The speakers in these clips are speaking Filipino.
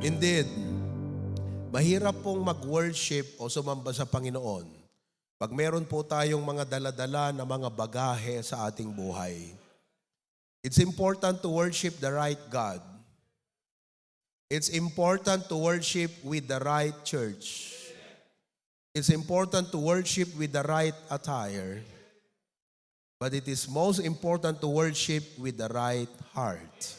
Indeed, mahirap pong mag-worship o sumamba sa Panginoon pag meron po tayong mga daladala na mga bagahe sa ating buhay. It's important to worship the right God. It's important to worship with the right church. It's important to worship with the right attire. But it is most important to worship with the right heart.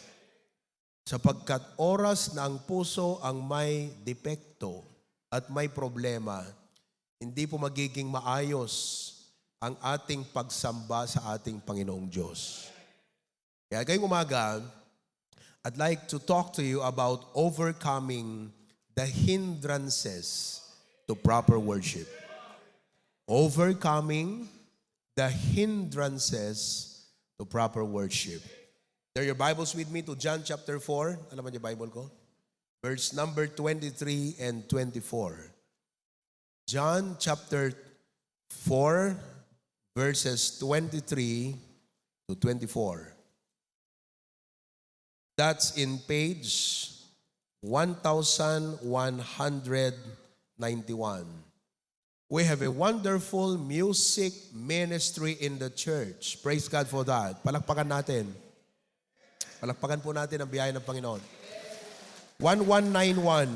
Sapagkat oras na ang puso ang may depekto at may problema, hindi po magiging maayos ang ating pagsamba sa ating Panginoong Diyos. Kaya ngayong umaga, I'd like to talk to you about overcoming the hindrances to proper worship. Overcoming the hindrances to proper worship. There your Bibles with me to John chapter 4. Alam mo yung Bible ko? Verse number 23 and 24. John chapter 4, verses 23 to 24. That's in page 1191. We have a wonderful music ministry in the church. Praise God for that. Palakpakan natin. Palakpakan po natin ang biyaya ng Panginoon. 1191.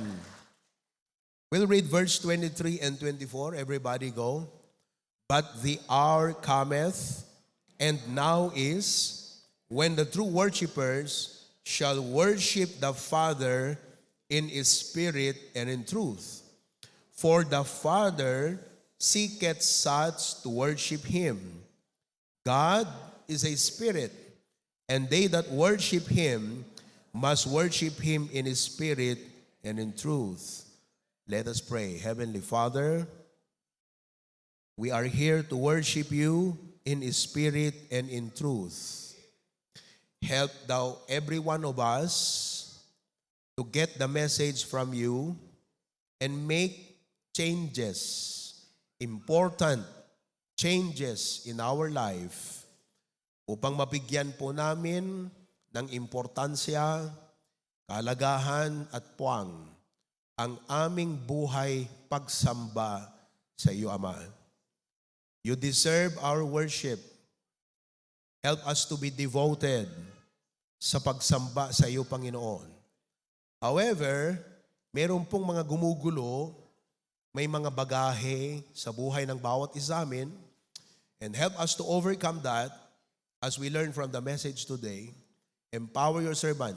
We'll read verse 23 and 24. Everybody go. But the hour cometh, and now is, when the true worshipers shall worship the Father in spirit and in truth. For the Father seeketh such to worship Him. God is a spirit, and they that worship Him must worship Him in spirit and in truth. Let us pray. Heavenly Father, we are here to worship You in spirit and in truth. Help Thou every one of us to get the message from You and make changes, important changes in our life upang mabigyan po namin ng importansya, kalagahan at puwang ang aming buhay pagsamba sa iyo, Ama. You deserve our worship. Help us to be devoted sa pagsamba sa iyo, Panginoon. However, meron pong mga gumugulo, may mga bagahe sa buhay ng bawat isa amin, and help us to overcome that as we learn from the message today. Empower your servant.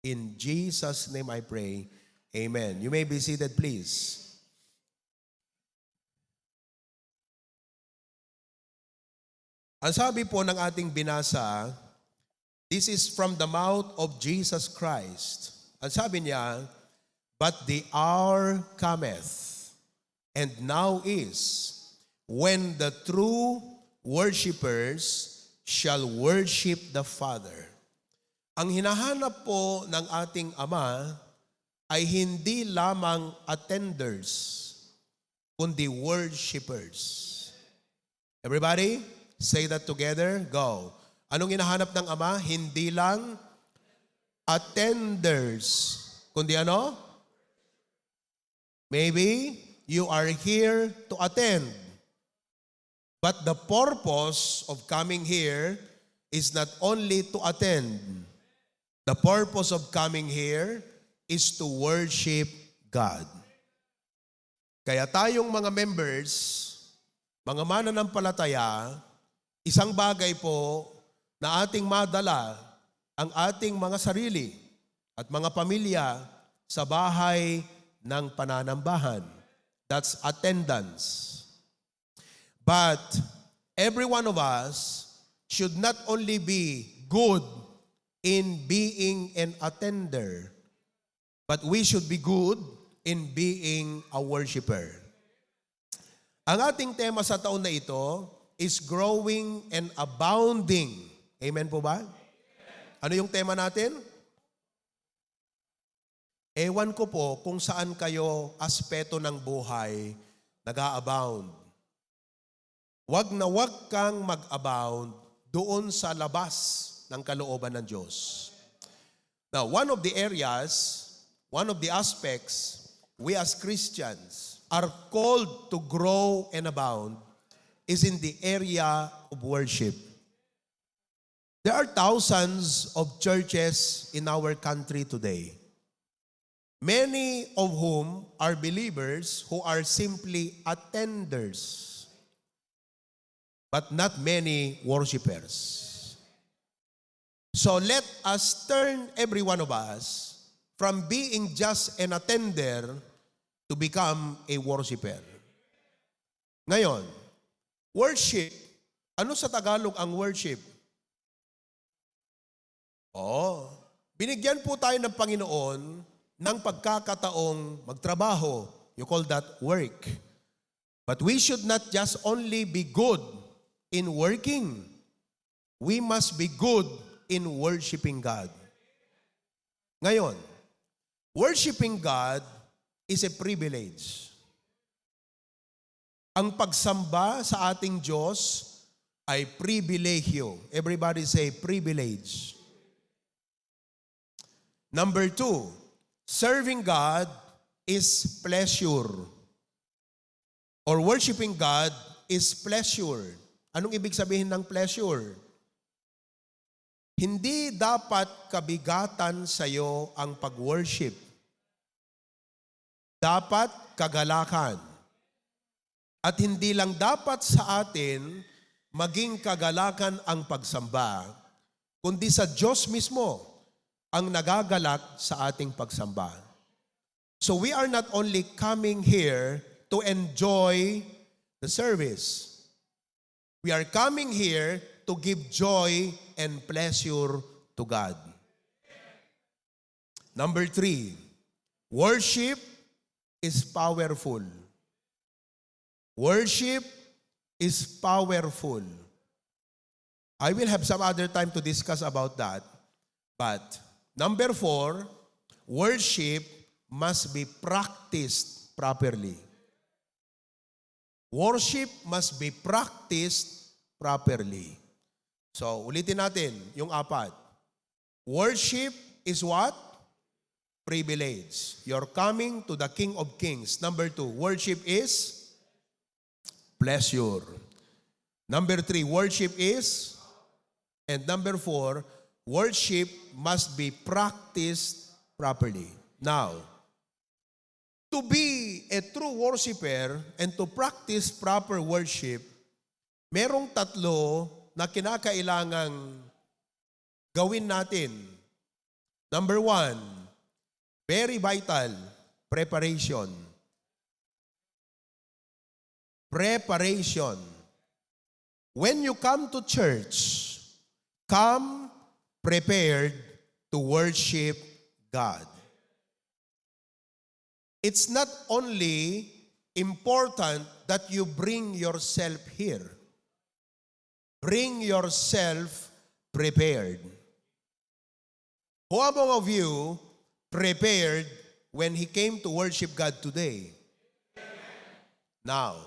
In Jesus' name I pray. Amen. You may be seated, please. Ang sabi po ng ating binasa, this is from the mouth of Jesus Christ. Ang sabi niya, but the hour cometh, and now is, when the true worshipers shall worship the Father. Ang hinahanap po ng ating Ama ay hindi lamang attenders, kundi worshipers. Everybody, say that together. Go. Anong hinahanap ng Ama? Hindi lang attenders, kundi ano? Maybe you are here to attend. But the purpose of coming here is not only to attend. The purpose of coming here is to worship God. Kaya tayong mga members, mga mananampalataya, isang bagay po na ating madala ang ating mga sarili at mga pamilya sa bahay ng pananambahan. That's attendance. But every one of us should not only be good in being an attender, but we should be good in being a worshiper. Ang ating tema sa taon na ito is growing and abounding. Amen po ba? Ano yung tema natin? Ewan ko po kung saan kayo aspeto ng buhay nag-a-abound. Wag na wag kang mag-abound doon sa labas ng kalooban ng Diyos. Now, one of the areas one of the aspects we as Christians are called to grow and abound is in the area of worship. There are thousands of churches in our country today, many of whom are believers who are simply attenders, but not many worshipers. So let us turn every one of us from being just an attender to become a worshiper. Ngayon, worship. Ano sa Tagalog ang worship? Binigyan po tayo ng Panginoon ng pagkakataong magtrabaho. You call that work. But we should not just only be good in working. We must be good in worshiping God. Ngayon, worshiping God is a privilege. Ang pagsamba sa ating Diyos ay pribilehyo. Everybody say privilege. Number 2, serving God is pleasure. Or worshiping God is pleasure. Anong ibig sabihin ng pleasure? Hindi dapat kabigatan sa iyo ang pag-worship. Dapat kagalakan. At hindi lang dapat sa atin maging kagalakan ang pagsamba, kundi sa Diyos mismo ang nagagalak sa ating pagsamba. So we are not only coming here to enjoy the service. We are coming here to give joy and pleasure to God. Number 3, worship is powerful. Worship is powerful. I will have some other time to discuss about that. But number 4, worship must be practiced properly. Worship must be practiced properly. So, ulitin natin yung 4. Worship is what? Privilege. You're coming to the King of Kings. Number 2, worship is pleasure. Number 3, worship is, and number 4, worship must be practiced properly. Now, to be a true worshiper and to practice proper worship, merong 3 na kinakailangang gawin natin. Number 1, very vital, preparation. Preparation. When you come to church, come prepared to worship God. It's not only important that you bring yourself here. Bring yourself prepared. Who among of you prepared when he came to worship God today? Now,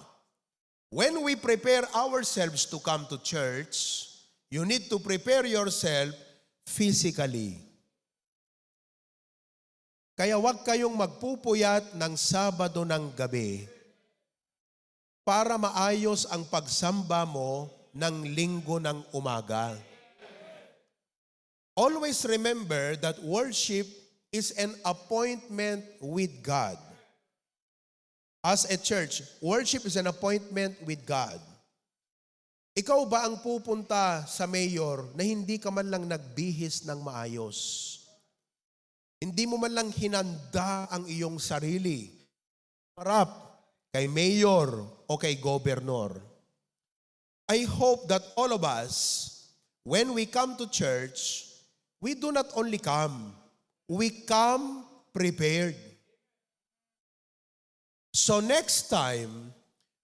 when we prepare ourselves to come to church, you need to prepare yourself physically. Kaya huwag kayong magpupuyat ng Sabado ng gabi para maayos ang pagsamba mo ng Linggo ng umaga. Always remember that worship is an appointment with God. As a church, worship is an appointment with God. Ikaw ba ang pupunta sa mayor na hindi ka man lang nagbihis ng maayos? Hindi mo man lang hinanda ang iyong sarili. Harap kay mayor o kay gobernador. I hope that all of us, when we come to church, we do not only come, we come prepared. So next time,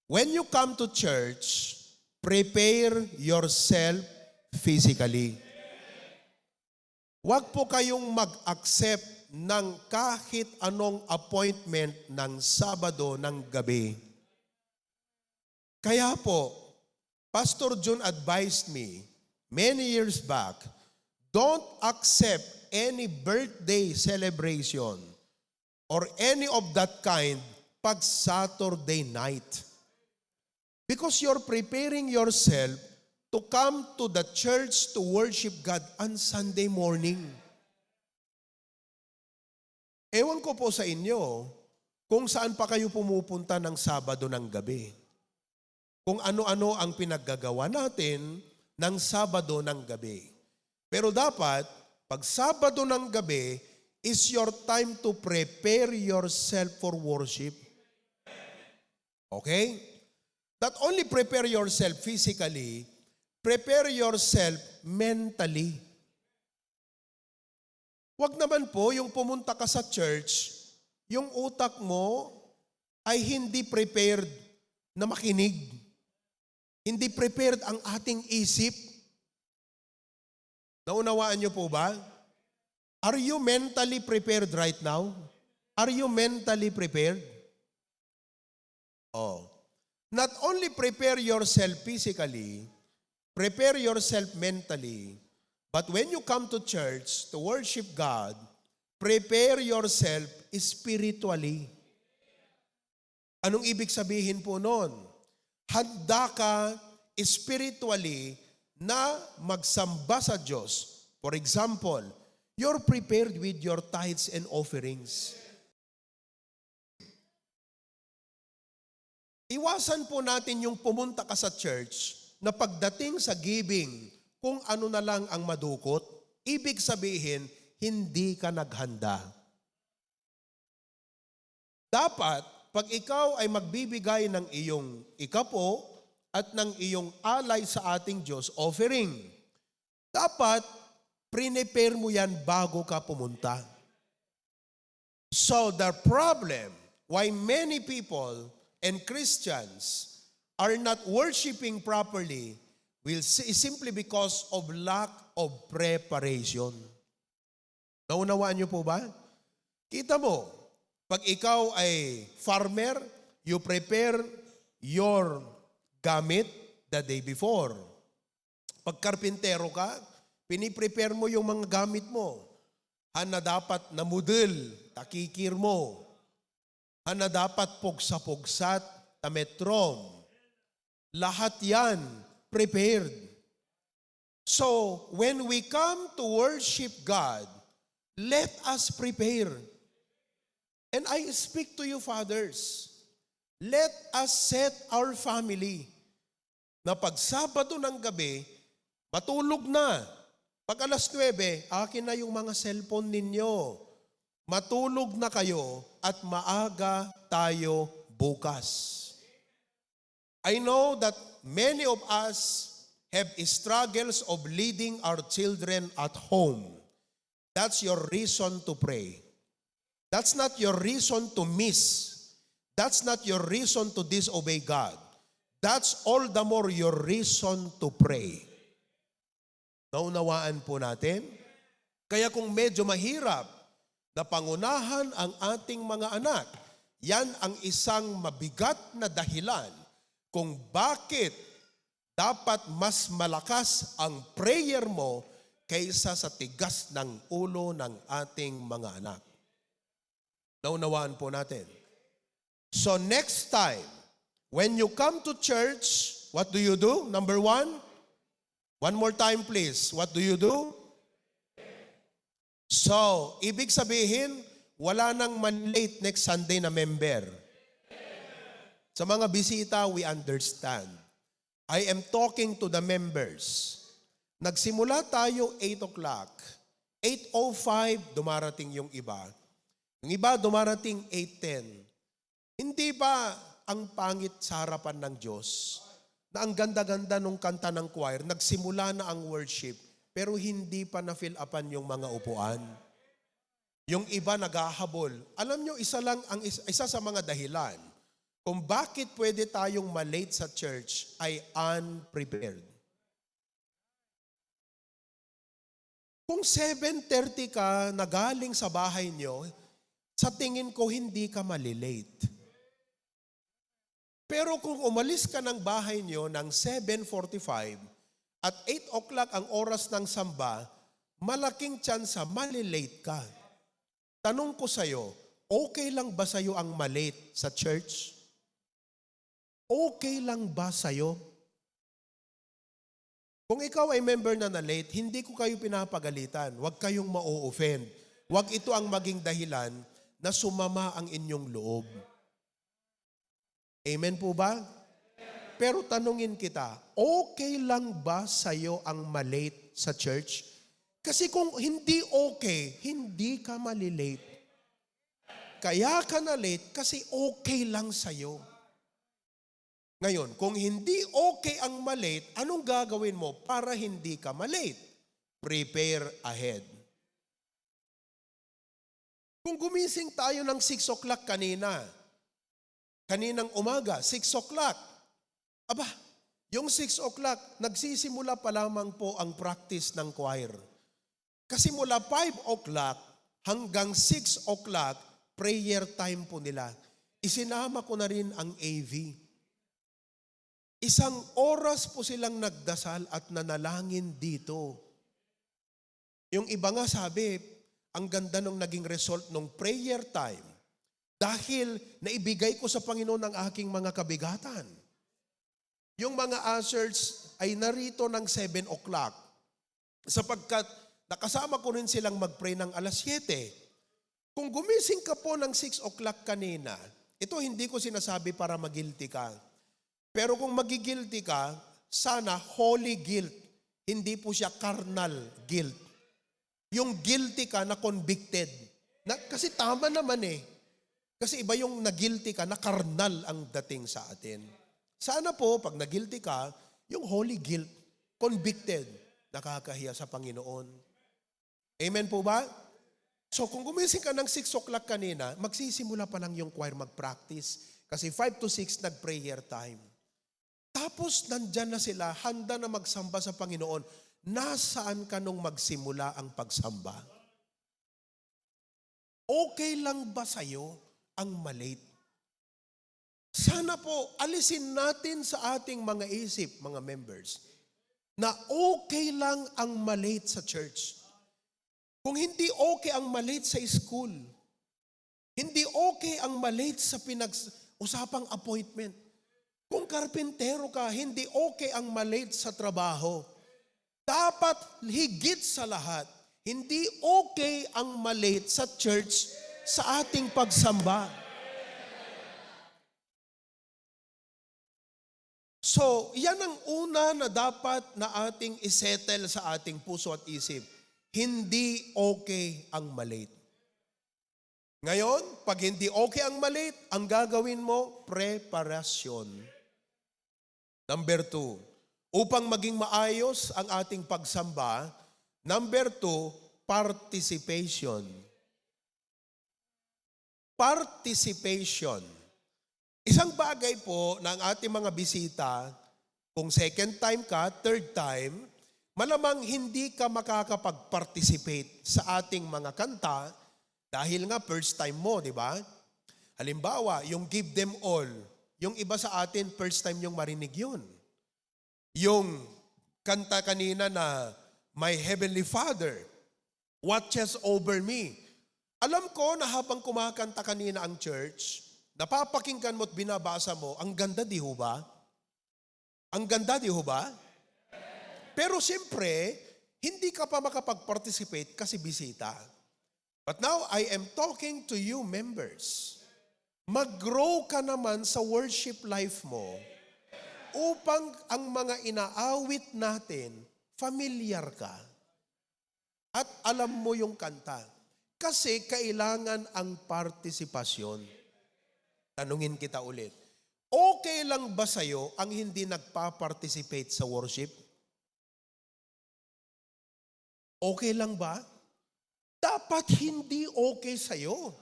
when you come to church, prepare yourself physically. Huwag po kayong mag-accept ng kahit anong appointment ng Sabado ng gabi. Kaya po, Pastor John advised me many years back, don't accept any birthday celebration or any of that kind pag Saturday night. Because you're preparing yourself to come to the church to worship God on Sunday morning. Ewan ko po sa inyo kung saan pa kayo pumupunta ng Sabado ng gabi. Kung ano-ano ang pinaggagawa natin ng Sabado ng gabi. Pero dapat, pag Sabado ng gabi, is your time to prepare yourself for worship. Okay? Not only prepare yourself physically, prepare yourself mentally. Huwag naman po yung pumunta ka sa church, yung utak mo ay hindi prepared na makinig. Hindi prepared ang ating isip. Naunawaan niyo po ba? Are you mentally prepared right now? Are you mentally prepared? Oh. Not only prepare yourself physically, prepare yourself mentally, but when you come to church to worship God, prepare yourself spiritually. Anong ibig sabihin po nun? Handa ka spiritually na magsamba sa Diyos. For example, you're prepared with your tithes and offerings. Iwasan po natin yung pumunta ka sa church na pagdating sa giving, kung ano na lang ang madukot, ibig sabihin, hindi ka naghanda. Dapat, pag ikaw ay magbibigay ng iyong ikapo at ng iyong alay sa ating Diyos, offering, dapat, prepare mo yan bago ka pumunta. So, the problem why many people and Christians are not worshiping properly is simply because of lack of preparation. Naunawaan niyo po ba? Kita mo, pag ikaw ay farmer, you prepare your gamit the day before. Pag karpintero ka, piniprepare mo yung mga gamit mo. Na dapat na mudel, takikir mo. Na dapat pugsa-pugsat, tametrom. Lahat yan, prepared. So, when we come to worship God, let us prepare. And I speak to you, fathers, let us set our family na pag Sabado ng gabi, matulog na. Pag alas 9, akin na yung mga cellphone ninyo. Matulog na kayo at maaga tayo bukas. I know that many of us have struggles of leading our children at home. That's your reason to pray. That's not your reason to miss. That's not your reason to disobey God. That's all the more your reason to pray. Naunawaan po natin? Kaya kung medyo mahirap na pangunahan ang ating mga anak, yan ang isang mabigat na dahilan kung bakit dapat mas malakas ang prayer mo kaysa sa tigas ng ulo ng ating mga anak. Naunawaan po natin. So next time, when you come to church, what do you do? Number 1, one more time please. What do you do? So, ibig sabihin, wala nang man-late next Sunday na member. Sa mga bisita, we understand. I am talking to the members. Nagsimula tayo 8 o'clock. 8:05, dumarating yung iba. Yung iba, dumarating 8:10. Hindi ba ang pangit sa harapan ng Diyos na ang ganda-ganda nung kanta ng choir, nagsimula na ang worship, pero hindi pa na-fill upan yung mga upuan. Yung iba naghahabol. Alam nyo, isa sa mga dahilan kung bakit pwede tayong malate sa church ay unprepared. Kung 7:30 ka nagaling sa bahay nyo, sa tingin ko hindi ka malilate. Pero kung umalis ka ng bahay nyo ng 7:45, at 8 o'clock ang oras ng samba, malaking tsansa malilate ka. Tanong ko sa'yo, Okay lang ba sa'yo ang malate sa church? Okay lang ba sa'yo? Kung ikaw ay member na late, hindi ko kayo pinapagalitan. Huwag kayong ma-offend. Huwag ito ang maging dahilan na sumama ang inyong loob. Amen po ba? Pero tanungin kita, okay lang ba sa'yo ang malate sa church? Kasi kung hindi okay, hindi ka malilate. Kaya ka na late kasi okay lang sa'yo. Ngayon, kung hindi okay ang malate, anong gagawin mo para hindi ka malate? Prepare ahead. Kung gumising tayo ng 6 o'clock kaninang umaga, 6 o'clock, aba, yung 6 o'clock, nagsisimula pa lamang po ang practice ng choir. Kasi mula 5 o'clock hanggang 6 o'clock, prayer time po nila. Isinama ko na rin ang AV. Isang oras po silang nagdasal at nanalangin dito. Yung iba nga sabi, ang ganda nung naging result ng prayer time dahil naibigay ko sa Panginoon ang aking mga kabigatan. Yung mga answers ay narito ng 7 o'clock sapagkat nakasama ko rin silang mag-pray ng alas 7. Kung gumising ka po ng 6 o'clock kanina, ito hindi ko sinasabi para magilty ka. Pero kung magigilty ka, sana holy guilt. Hindi po siya carnal guilt. Yung guilty ka na convicted. Kasi tama naman eh. Kasi iba yung nagilty ka na carnal ang dating sa atin. Sana po, pag nagilty ka, yung holy guilt, convicted, nakakahiya sa Panginoon. Amen po ba? So kung gumising ka ng 6 o'clock kanina, magsisimula pa lang yung choir mag-practice. Kasi 5 to 6 nag-prayer time. Tapos nandyan na sila, handa na magsamba sa Panginoon. Nasaan ka nung magsimula ang pagsamba? Okay lang ba sa'yo ang malate? Sana po, alisin natin sa ating mga isip, mga members, na okay lang ang malate sa church. Kung hindi okay ang malate sa school, hindi okay ang malate sa pinag-usapang appointment. Kung karpintero ka, hindi okay ang malate sa trabaho. Dapat higit sa lahat, hindi okay ang malate sa church sa ating pagsamba. So, yan ang una na dapat na ating isettle sa ating puso at isip. Hindi okay ang malate. Ngayon, pag hindi okay ang malate, ang gagawin mo, preparasyon. Number 2, upang maging maayos ang ating pagsamba. Number 2, participation. Participation. Isang bagay po ng ating mga bisita, kung second time ka, third time, malamang hindi ka makakapag-participate sa ating mga kanta dahil nga first time mo, di ba? Halimbawa, yung Give Them All, yung iba sa atin, first time yung marinig yun. Yung kanta kanina na My Heavenly Father watches over me. Alam ko na habang kumakanta kanina ang church, napapakinggan mo at binabasa mo, ang ganda di ho ba? Ang ganda di ho ba? Pero siyempre, hindi ka pa makapag-participate kasi bisita. But now, I am talking to you members. Mag-grow ka naman sa worship life mo upang ang mga inaawit natin, familiar ka. At alam mo yung kanta. Kasi kailangan ang partisipasyon. Tanungin kita ulit. Okay lang ba sa'yo ang hindi nagpa-participate sa worship? Okay lang ba? Dapat hindi okay sa'yo.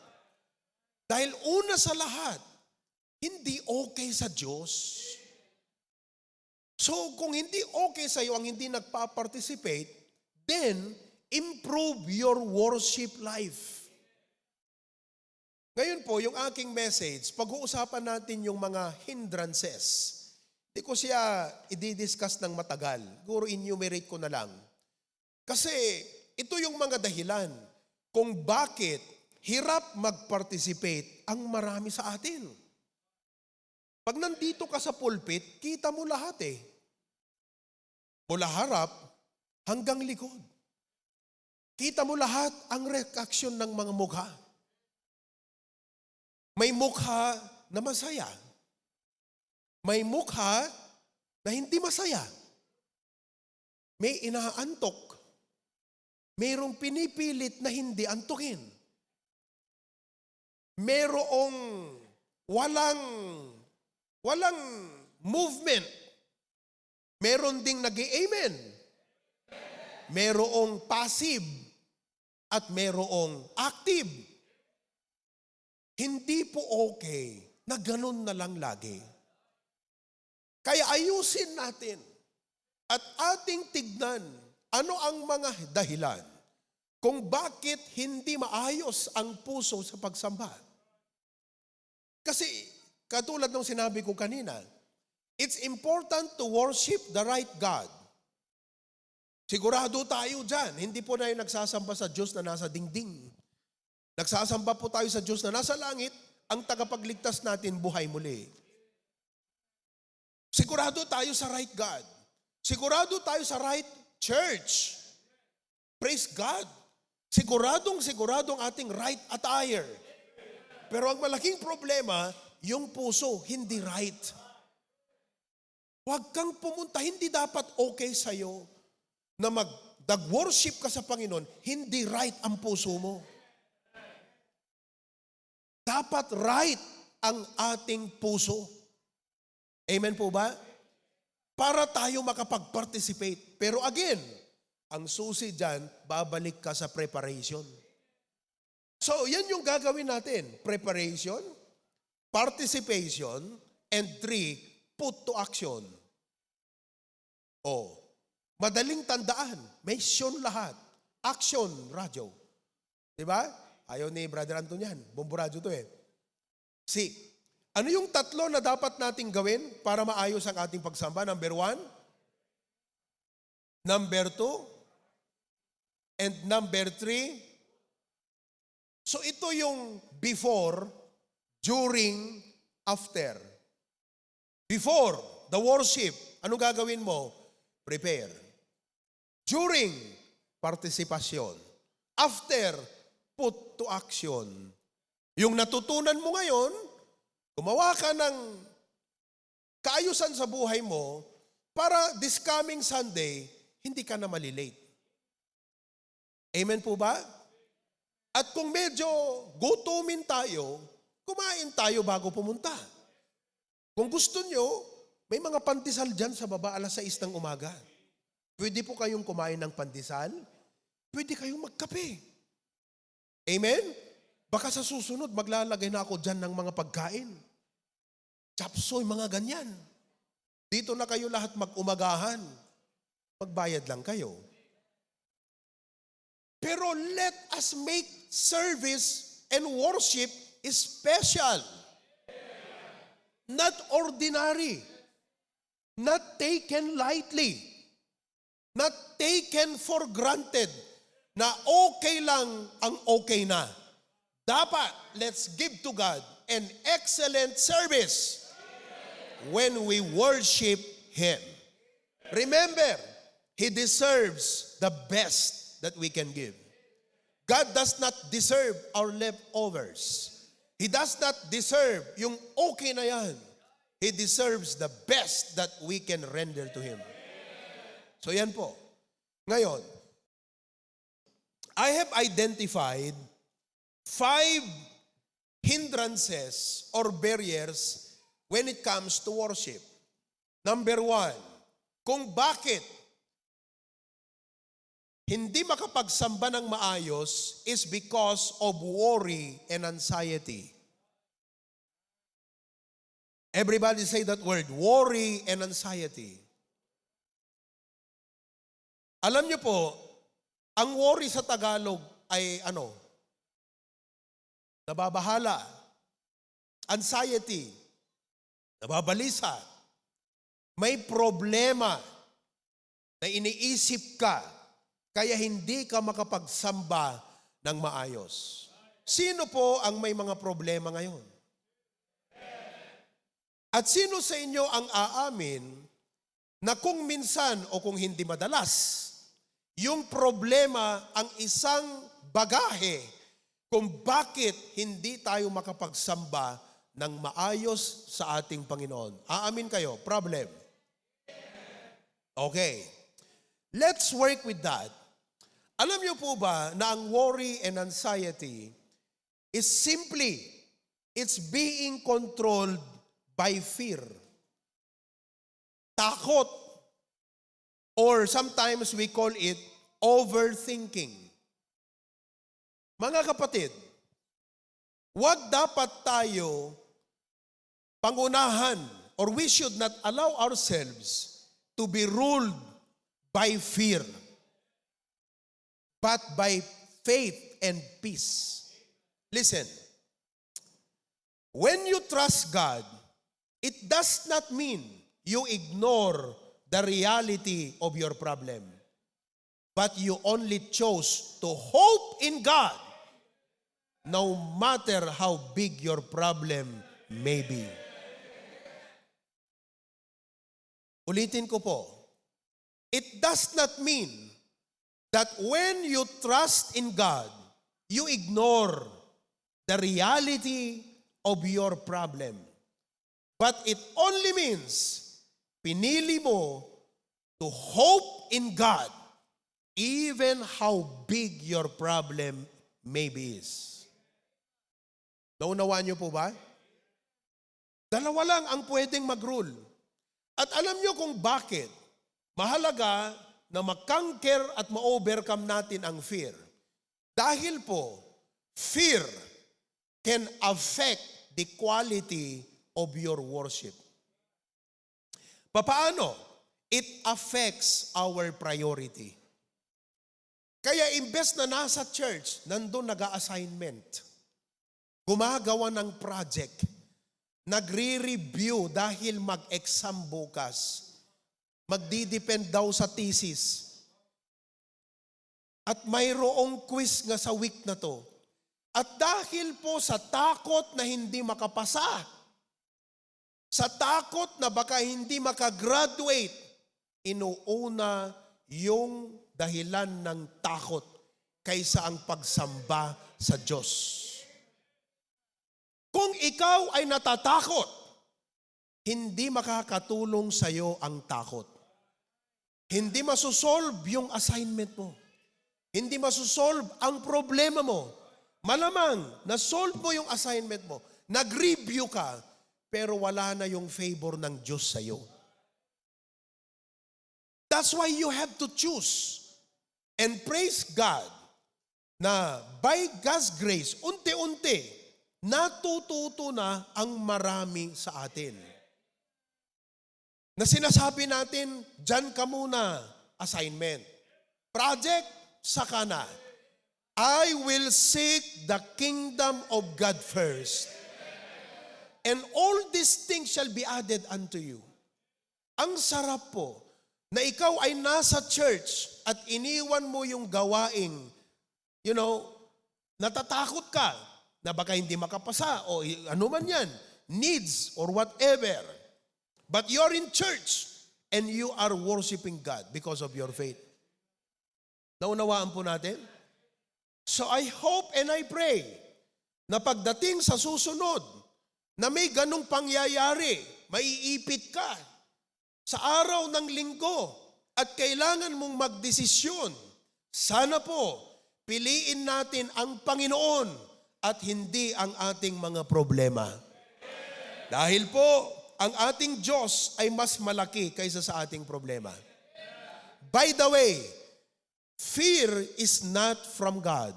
Dahil una sa lahat, hindi okay sa Diyos. So kung hindi okay sa'yo ang hindi nagpa-participate, then improve your worship life. Ngayon po, yung aking message, pag-uusapan natin yung mga hindrances. Hindi ko siya i-discuss ng matagal. Siguro enumerate ko na lang. Kasi ito yung mga dahilan kung bakit hirap mag-participate ang marami sa atin. Pag nandito ka sa pulpit, kita mo lahat eh. Mula harap hanggang likod. Kita mo lahat ang reaksyon ng mga mukha. May mukha na masaya. May mukha na hindi masaya. May inaantok. Mayroong pinipilit na hindi antukin. Mayroong walang movement. Meron ding nag-i-amen. Mayroong passive at mayroong active. Hindi po okay na ganun na lang lagi. Kaya ayusin natin at ating tignan ano ang mga dahilan kung bakit hindi maayos ang puso sa pagsamba. Kasi katulad ng sinabi ko kanina, it's important to worship the right God. Sigurado tayo dyan. Hindi po tayo nagsasamba sa Diyos na nasa dingding. Nagsasamba po tayo sa Diyos na nasa langit, ang tagapagligtas natin buhay muli. Sigurado tayo sa right God. Sigurado tayo sa right church. Praise God. Siguradong ating right attire. Pero ang malaking problema, yung puso, hindi right. Huwag kang pumunta, hindi dapat okay sa'yo na mag-worship ka sa Panginoon, hindi right ang puso mo. Dapat right ang ating puso. Amen po ba? Para tayo makapag-participate. Pero again, ang susi dyan, babalik ka sa preparation. So, yan yung gagawin natin. Preparation, participation, and 3, put to action. Oh, madaling tandaan. Mission lahat. Action, radyo. Diba? Ayaw ni Brother Anton yan. Bomboradyo to eh. See, ano yung tatlo na dapat nating gawin para maayos ang ating pagsamba? Number 1, number 2, and number 3. So ito yung before, during, after. Before the worship, ano gagawin mo? Prepare. During, participation. After, put to action. Yung natutunan mo ngayon, gumawa ka ng kaayusan sa buhay mo para this coming Sunday, hindi ka na malilate. Amen po ba? At kung medyo gutumin tayo, kumain tayo bago pumunta. Kung gusto nyo, may mga pandesal dyan sa baba, alas 6 ng umaga. Pwede po kayong kumain ng pandesal, pwede kayong magkape. Amen? Baka sa susunod, maglalagay na ako dyan ng mga pagkain. Chapsoy, mga ganyan. Dito na kayo lahat mag-umagahan. Magbayad lang kayo. Pero let us make service and worship special. Not ordinary. Not taken lightly. Not taken for granted. Na okay lang ang okay na. Dapat, let's give to God an excellent service when we worship Him. Remember, He deserves the best that we can give. God does not deserve our leftovers. He does not deserve yung okay na yan. He deserves the best that we can render to Him. So yan po. Ngayon, I have identified 5 hindrances or barriers when it comes to worship. Number 1, kung bakit hindi makapagsamba ng maayos is because of worry and anxiety. Everybody say that word, worry and anxiety. Alam niyo po, ang worry sa Tagalog ay ano? Nababahala. Anxiety. Nababalisa. May problema na iniisip ka kaya hindi ka makapagsamba ng maayos. Sino po ang may mga problema ngayon? At sino sa inyo ang aamin na kung minsan o kung hindi madalas, yung problema ang isang bagahe kung bakit hindi tayo makapagsamba ng maayos sa ating Panginoon? Aamin kayo, problem. Okay. Let's work with that. Alam niyo po ba na ang worry and anxiety is simply, it's being controlled by fear. Takot. Or sometimes we call it overthinking. Mga kapatid, huwag dapat tayo pangunahan or we should not allow ourselves to be ruled by fear, but by faith and peace. Listen, when you trust God, it does not mean you ignore the reality of your problem, but you only chose to hope in God, no matter how big your problem may be. Ulitin ko po, it does not mean that when you trust in God, you ignore the reality of your problem. But it only means, pinili mo to hope in God, even how big your problem maybe is. Naunawaan niyo po ba? Dalawa lang ang pwedeng mag-rule. At alam niyo kung bakit mahalaga na makonquer at ma-overcome natin ang fear. Dahil po, fear can affect the quality of your worship. Papaano? It affects our priority. Kaya imbes na nasa church, nandun nag-a-assignment, gumagawa ng project, nagre-review dahil mag-exam bukas, magdidepend daw sa thesis, at mayroong quiz nga sa week na to. At dahil po sa takot na hindi makapasa, sa takot na baka hindi makagraduate, inuuna yung dahilan ng takot kaysa ang pagsamba sa Diyos. Kung ikaw ay natatakot, hindi makakatulong sa iyo ang takot. Hindi masusolve yung assignment mo. Hindi masusolve ang problema mo. Malamang, na-solve mo yung assignment mo. Nag-review ka, pero wala na yung favor ng Diyos sa iyo. That's why you have to choose and praise God na by God's grace, unti-unti, natututo na ang marami sa atin. Na sinasabi natin, dyan ka muna, assignment. Project, saka na. I will seek the kingdom of God first. And all these things shall be added unto you. Ang sarap po, na ikaw ay nasa church at iniwan mo yung gawaing, natatakot ka na baka hindi makapasa o ano man yan, needs or whatever. But you're in church and you are worshiping God because of your faith. Naunawaan po natin? So I hope and I pray na pagdating sa susunod na may ganong pangyayari, maiipit ka sa araw ng linggo at kailangan mong magdesisyon. Sana po, piliin natin ang Panginoon at hindi ang ating mga problema. Dahil po, ang ating Diyos ay mas malaki kaysa sa ating problema. By the way, fear is not from God.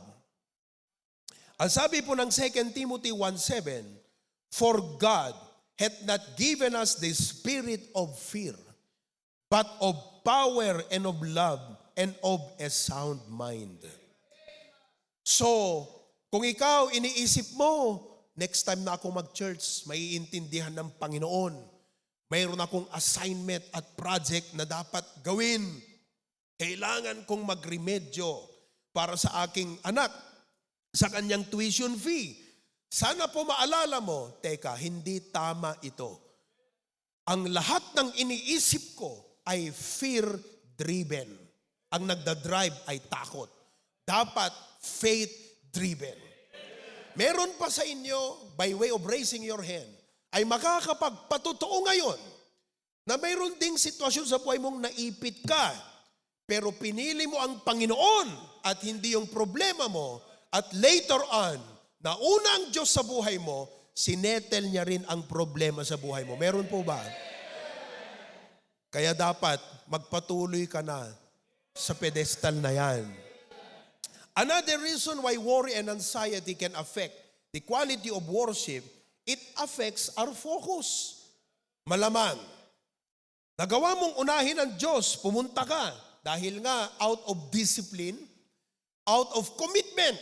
Ang sabi po ng 2 Timothy 1:7, for God hath not given us the spirit of fear, but of power and of love and of a sound mind. So, kung ikaw iniisip mo, next time na ako mag-church, maiintindihan ng Panginoon. Mayroon akong assignment at project na dapat gawin. Kailangan kong magremedyo para sa aking anak. sa kanyang tuition fee. Sana po maalala mo, teka, hindi tama ito. Ang lahat ng iniisip ko ay fear-driven. Ang nagdadrive ay takot. Dapat faith-driven. Meron pa sa inyo, by way of raising your hand, ay makakapagpatotoo ngayon na mayroon ding sitwasyon sa buhay mong naipit ka, pero pinili mo ang Panginoon at hindi yung problema mo, at later on, nauna ang Diyos sa buhay mo, sinetel niya rin ang problema sa buhay mo. Meron po ba? Kaya dapat magpatuloy ka na sa pedestal na yan. Another reason why worry and anxiety can affect the quality of worship, it affects our focus. Malamang, nagawa mong unahin ang Diyos, pumunta ka, dahil nga out of discipline, out of commitment.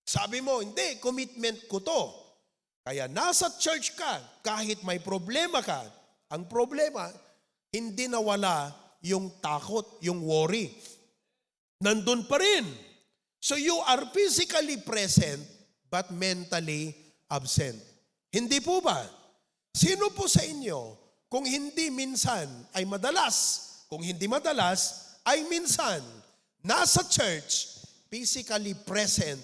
Sabi mo, hindi, commitment ko to. Kaya nasa church ka, kahit may problema ka, ang problema, hindi nawala yung takot, yung worry. Nandun pa rin. So you are physically present, but mentally absent. Hindi po ba? Sino po sa inyo, kung hindi minsan ay madalas, kung hindi madalas ay minsan, nasa church, physically present,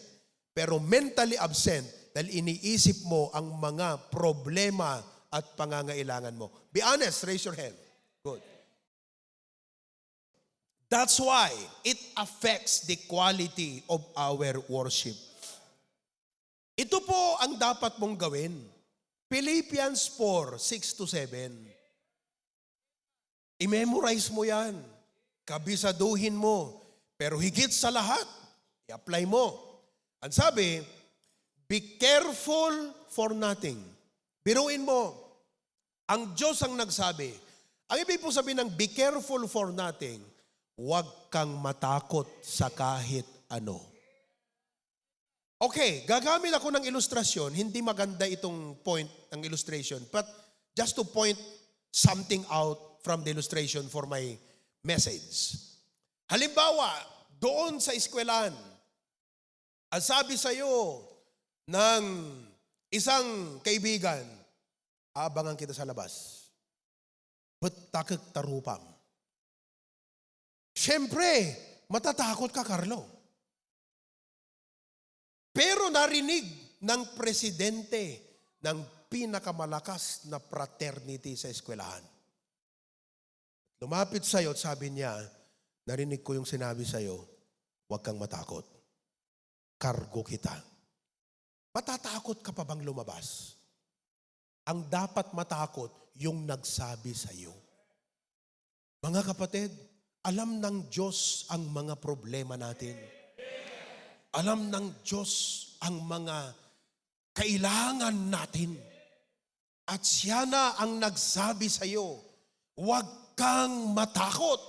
pero mentally absent dahil iniisip mo ang mga problema at pangangailangan mo? Be honest, raise your hand. Good. That's why it affects the quality of our worship. Ito po ang dapat mong gawin. Philippians 4:6-7. I-memorize mo yan. Kabisaduhin mo. Pero higit sa lahat, i-apply mo. Ang sabi, be careful for nothing. Biruin mo. Ang Diyos ang nagsabi. Ang ibig po sabihin ng be careful for nothing, huwag kang matakot sa kahit ano. Okay, gagamit ako ng ilustrasyon. Hindi maganda itong point ng illustration, but just to point something out from the illustration for my message. Halimbawa, doon sa eskwelahan, ang sabi sa'yo ng isang kaibigan, abangan kita sa labas. Ba't takot tarupang? Siyempre, matatakot ka, Carlo. Pero narinig ng presidente ng pinakamalakas na fraternity sa eskwelahan. Lumapit sa'yo at sabi niya, narinig ko yung sinabi sa'yo, huwag kang matakot. Kargo kita. Matatakot ka pa bang lumabas? Ang dapat matakot, yung nagsabi sa'yo. Mga kapatid, alam ng Diyos ang mga problema natin. Alam ng Diyos ang mga kailangan natin. At siya na ang nagsabi sa iyo, huwag kang matakot.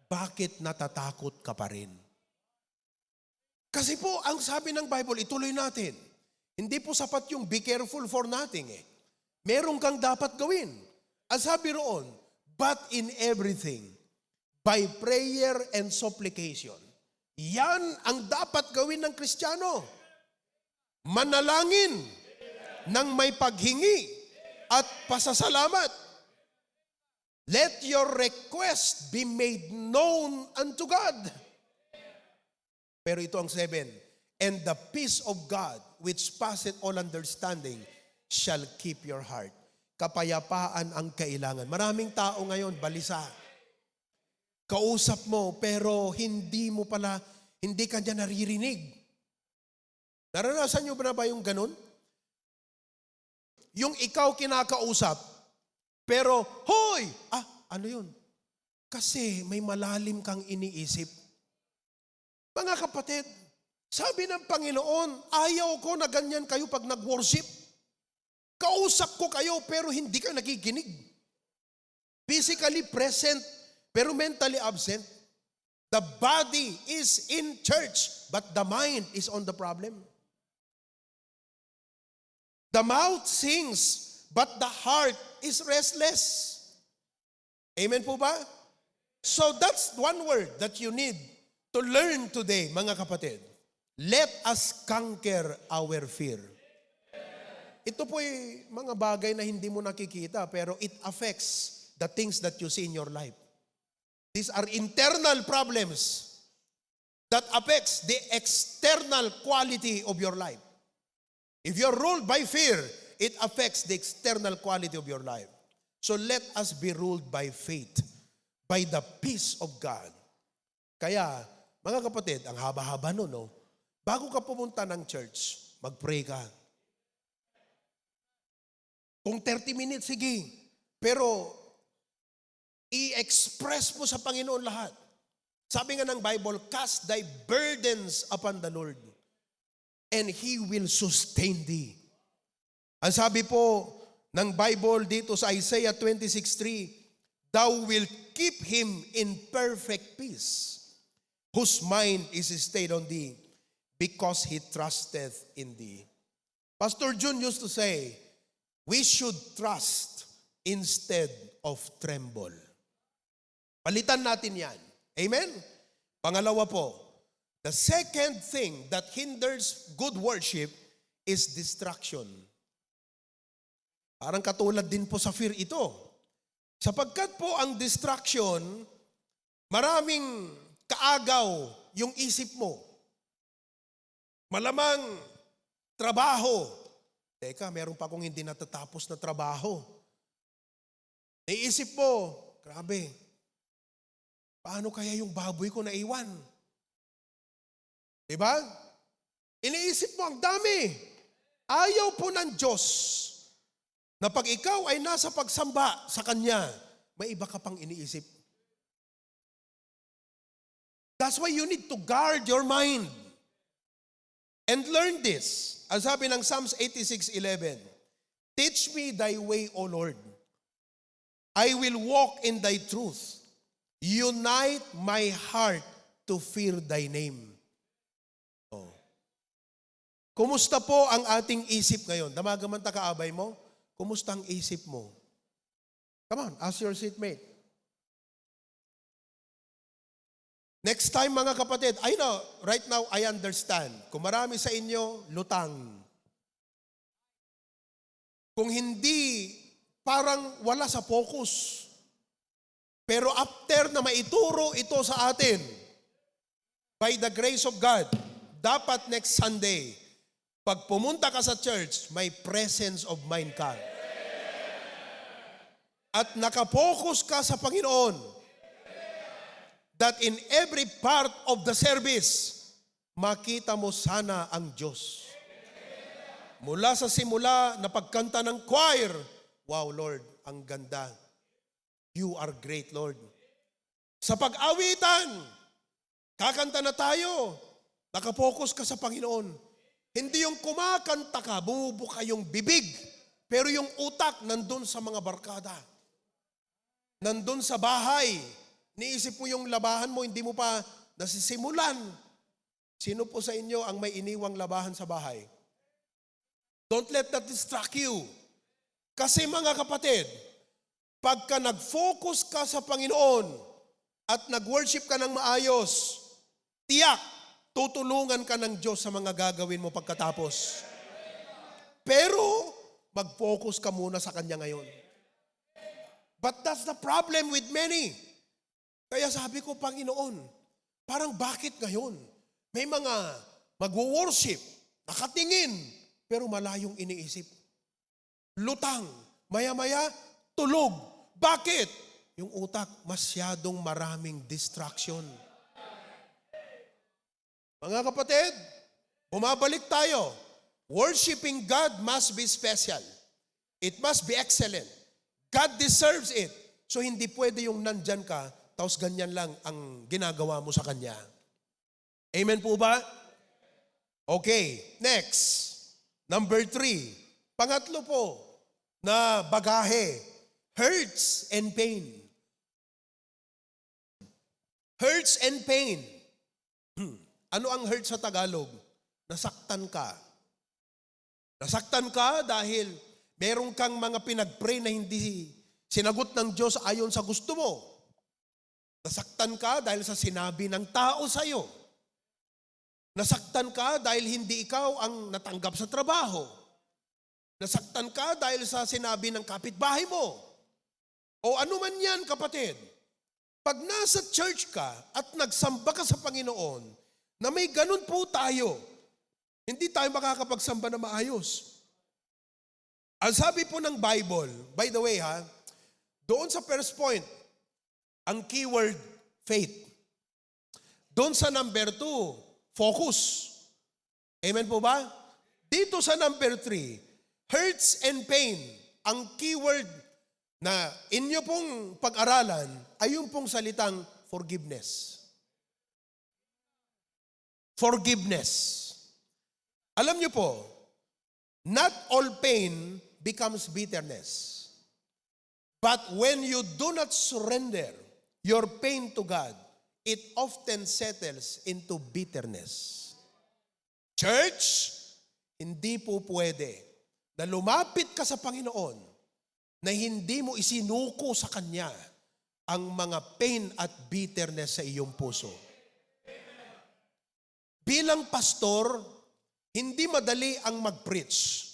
Bakit natatakot ka pa rin? Kasi po, ang sabi ng Bible, ituloy natin. Hindi po sapat yung be careful for nothing eh. Meron kang dapat gawin. Ang sabi roon, but in everything, by prayer and supplication. Yan ang dapat gawin ng Kristiyano. Manalangin ng may paghingi at pasasalamat. Let your request be made known unto God. Pero ito ang 7. And the peace of God, which passeth all understanding, shall keep your heart. Kapayapaan ang kailangan. Maraming tao ngayon, balisa. Kausap mo, pero hindi ka niya naririnig. Naranasan niyo ba yung ganun? Yung ikaw kinakausap, pero, hoy! Ano yun? Kasi may malalim kang iniisip. Mga kapatid, sabi ng Panginoon, ayaw ko na ganyan kayo pag nag-worship. Kausap ko kayo, pero hindi kayo nakikinig. Physically present, pero mentally absent. The body is in church, but the mind is on the problem. The mouth sings, but the heart is restless. Amen po ba? So that's one word that you need to learn today, mga kapatid. let us conquer our fear. Ito po ay mga bagay na hindi mo nakikita, pero it affects the things that you see in your life. These are internal problems that affects the external quality of your life. If you're ruled by fear, it affects the external quality of your life. So let us be ruled by faith, by the peace of God. Kaya, mga kapatid, ang haba-haba nun, no? Bago ka pumunta ng church, mag-pray ka. Kung 30 minutes, sige. Pero, i-express mo sa Panginoon lahat. Sabi nga ng Bible, cast thy burdens upon the Lord, and He will sustain thee. Ang sabi po ng Bible dito sa Isaiah 26:3, thou will keep him in perfect peace, whose mind is stayed on thee, because he trusteth in thee. Pastor June used to say, we should trust instead of tremble. Palitan natin yan. Amen? Pangalawa po, the second thing that hinders good worship is distraction. Parang katulad din po sa fear ito. Sapagkat po ang distraction, maraming kaagaw yung isip mo. Malamang trabaho. Teka, meron pa akong hindi natatapos na trabaho. Naisip mo, grabe, paano kaya yung baboy ko naiwan? Diba? Iniisip mo, ang dami. Ayaw po ng Diyos na pag ikaw ay nasa pagsamba sa Kanya, may iba ka pang iniisip. That's why you need to guard your mind. And learn this. Ang sabi ng Psalms 86:11, teach me thy way, O Lord. I will walk in thy truth. Unite my heart to fear thy name. Oh. Kumusta po ang ating isip ngayon? Damagaman ta kaabay mo? Kumusta ang isip mo? Come on, ask your seatmate. Next time mga kapatid, I know, right now I understand. Kung marami sa inyo, lutang. Kung hindi, parang wala sa focus. Pero after na maituro ito sa atin, by the grace of God, dapat next Sunday, pag pumunta ka sa church, may presence of mind ka. At nakapokus ka sa Panginoon, that in every part of the service, makita mo sana ang Diyos. Mula sa simula na pagkanta ng choir, wow Lord, ang ganda. You are great, Lord. Sa pag-awitan, kakanta na tayo, nakapokus ka sa Panginoon. Hindi yung kumakanta ka, bumubuka yung bibig, pero yung utak nandun sa mga barkada. Nandun sa bahay. Niisip mo yung labahan mo, hindi mo pa nasisimulan. Sino po sa inyo ang may iniwang labahan sa bahay? Don't let that distract you. Kasi mga kapatid, pagka nag-focus ka sa Panginoon at nag-worship ka ng maayos, tiyak, tutulungan ka ng Diyos sa mga gagawin mo pagkatapos. Pero, mag-focus ka muna sa Kanya ngayon. But that's the problem with many. Kaya sabi ko, Panginoon, parang bakit ngayon? May mga mag-worship, nakatingin, pero malayong iniisip. Lutang, maya-maya, tulog. Bakit? Yung utak, masyadong maraming distraction. Mga kapatid, bumabalik tayo. Worshiping God must be special. It must be excellent. God deserves it. So hindi pwede yung nandyan ka, tapos ganyan lang ang ginagawa mo sa Kanya. Amen po ba? Okay, next. Number 3. Pangatlo po na bagahe, hurts and pain. Hurts and pain. Ano ang hurt sa Tagalog? Nasaktan ka. Nasaktan ka dahil meron kang mga pinag-pray na hindi sinagot ng Diyos ayon sa gusto mo. Nasaktan ka dahil sa sinabi ng tao sa'yo. Nasaktan ka dahil hindi ikaw ang natanggap sa trabaho. Nasaktan ka dahil sa sinabi ng kapitbahay mo. O ano man yan, kapatid. Pag nasa church ka at nagsamba ka sa Panginoon, na may ganun po tayo, hindi tayo makakapagsamba na maayos. Ang sabi po ng Bible, by the way doon sa first point, ang keyword, faith. Doon sa number 2, focus. Amen po ba? Dito sa number 3, hurts and pain. Ang keyword na inyo pong pag-aralan ay yung pong salitang forgiveness. Forgiveness. Alam niyo po, not all pain becomes bitterness. But when you do not surrender your pain to God, it often settles into bitterness. Church, hindi po pwede na lumapit ka sa Panginoon na hindi mo isinuko sa Kanya ang mga pain at bitterness sa iyong puso. Bilang pastor, hindi madali ang mag-preach.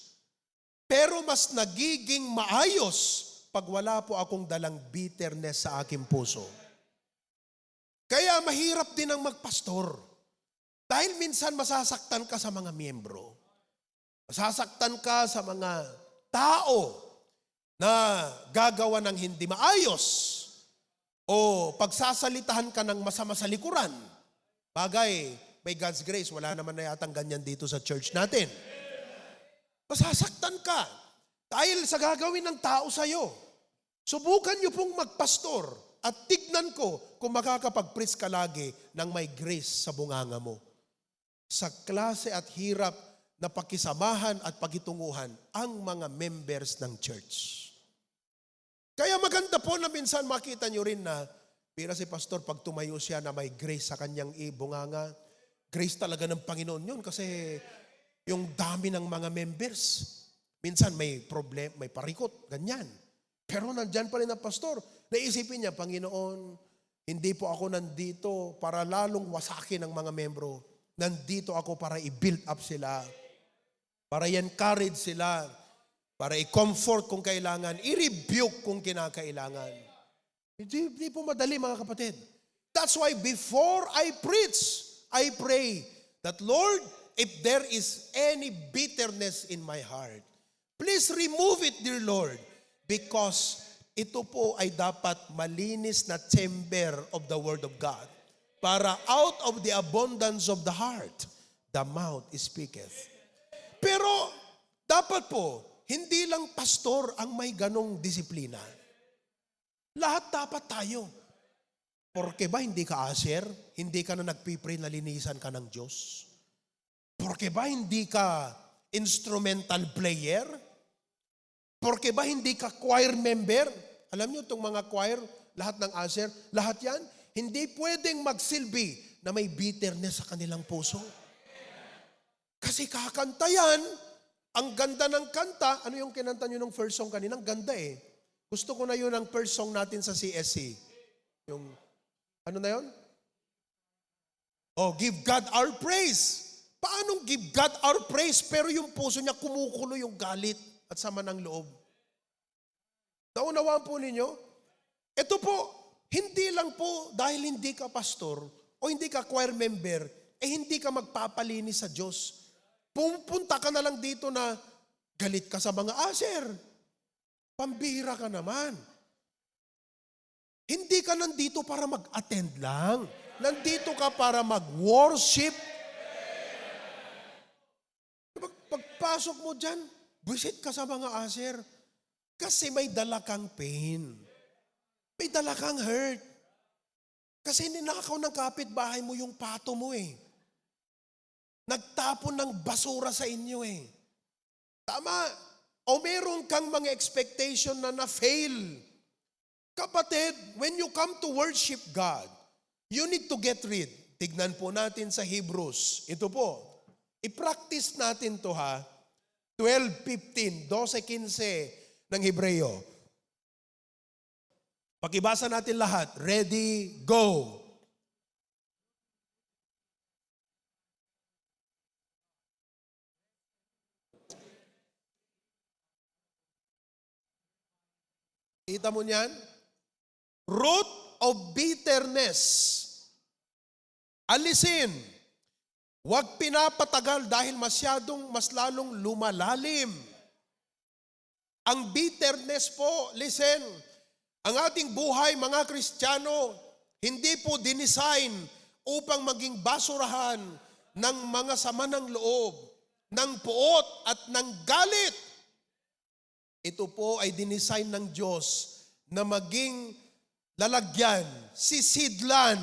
Pero mas nagiging maayos pag wala po akong dalang bitterness sa aking puso. Kaya mahirap din ang magpastor. Dahil minsan masasaktan ka sa mga miyembro. Masasaktan ka sa mga tao na gagawa ng hindi maayos. O pagsasalitahan ka ng masama sa likuran. Bagay, by God's grace, wala naman na yatang ganyan dito sa church natin. Masasaktan ka dahil sa gagawin ng tao sa'yo. Subukan niyo pong magpastor at tignan ko kung makakapag-preach ka lagi ng may grace sa bunganga mo. Sa klase at hirap na pakisamahan at pagitunguhan ang mga members ng church. Kaya maganda po na minsan makita niyo rin na pira si pastor pag tumayo siya na may grace sa kanyang bunganga. Grace talaga ng Panginoon yun kasi yung dami ng mga members. Minsan may problem, may parikot, ganyan. Pero nandyan pa rin ang pastor. Naisipin niya, Panginoon, hindi po ako nandito para lalong wasakin ang mga membro. Nandito ako para i-build up sila, para i-encourage sila, para i-comfort kung kailangan, i-rebuke kung kinakailangan. Hindi po madali, mga kapatid. That's why before I preach, I pray that, Lord, if there is any bitterness in my heart, please remove it, dear Lord, because ito po ay dapat malinis na chamber of the Word of God. Para out of the abundance of the heart, the mouth speaketh. Pero dapat po, hindi lang pastor ang may ganong disiplina. Lahat dapat tayo. Porke ba hindi ka asher? Hindi ka na nagpipray na linisan ka ng Diyos? Porke ba hindi ka instrumental player? Porke ba hindi ka choir member? Alam niyo itong mga choir, lahat ng asher, lahat yan, hindi pwedeng magsilbi na may bitterness sa kanilang puso. Kasi kakanta yan, ang ganda ng kanta. Ano yung kinanta nyo ng first song kanina? Ang ganda eh. Gusto ko na yun ang first song natin sa CSC. Yung, ano na yun? Oh, give God our praise. Paanong give God our praise pero yung puso niya kumukulo yung galit at sama ng loob? Naunawaan po ninyo? Ito po, hindi lang po dahil hindi ka pastor o hindi ka choir member, hindi ka magpapalinis sa Diyos. Pupunta ka na lang dito na galit ka sa mga asher. Pambihira ka naman. Hindi ka nandito para mag-attend lang. Nandito ka para mag-worship. Pagpasok mo dyan, visit ka sa mga asher. Kasi may dala kang pain. May dala kang hurt. Kasi ninakaw ng kapitbahay mo yung pato mo eh. Nagtapon ng basura sa inyo eh. Tama. O meron kang mga expectation na na-fail. Kapatid, when you come to worship God, you need to get rid. Tignan po natin sa Hebrews. Ito po. I-practice natin to 12:15, 12:15 ng Hebreo. Pakibasa natin lahat. Ready, go. Kita mo niyan? Root of bitterness. Alisin. Huwag pinapatagal dahil mas lalong lumalalim. Ang bitterness po, listen, ang ating buhay mga Kristiyano, hindi po dinesign upang maging basurahan ng mga sama ng loob, ng puot at ng galit. Ito po ay dinesign ng Diyos na maging lalagyan, sisidlan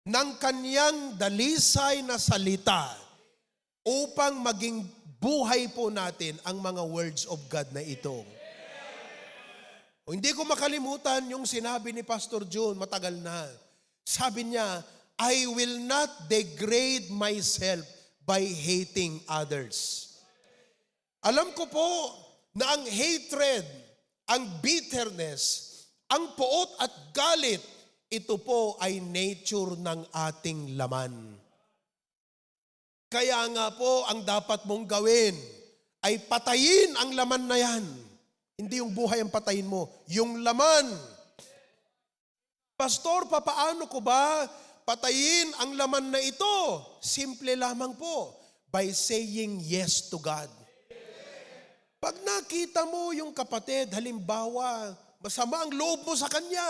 ng Kanyang dalisay na salita upang maging buhay po natin ang mga words of God na ito. O, hindi ko makalimutan yung sinabi ni Pastor June, matagal na. Sabi niya, I will not degrade myself by hating others. Alam ko po na ang hatred, ang bitterness, ang poot at galit, ito po ay nature ng ating laman. Kaya nga po, ang dapat mong gawin ay patayin ang laman na yan. Hindi yung buhay ang patayin mo, yung laman. Pastor, papaano ko ba patayin ang laman na ito? Simple lamang po, by saying yes to God. Pag nakita mo yung kapatid, halimbawa, masama ang loob mo sa kanya,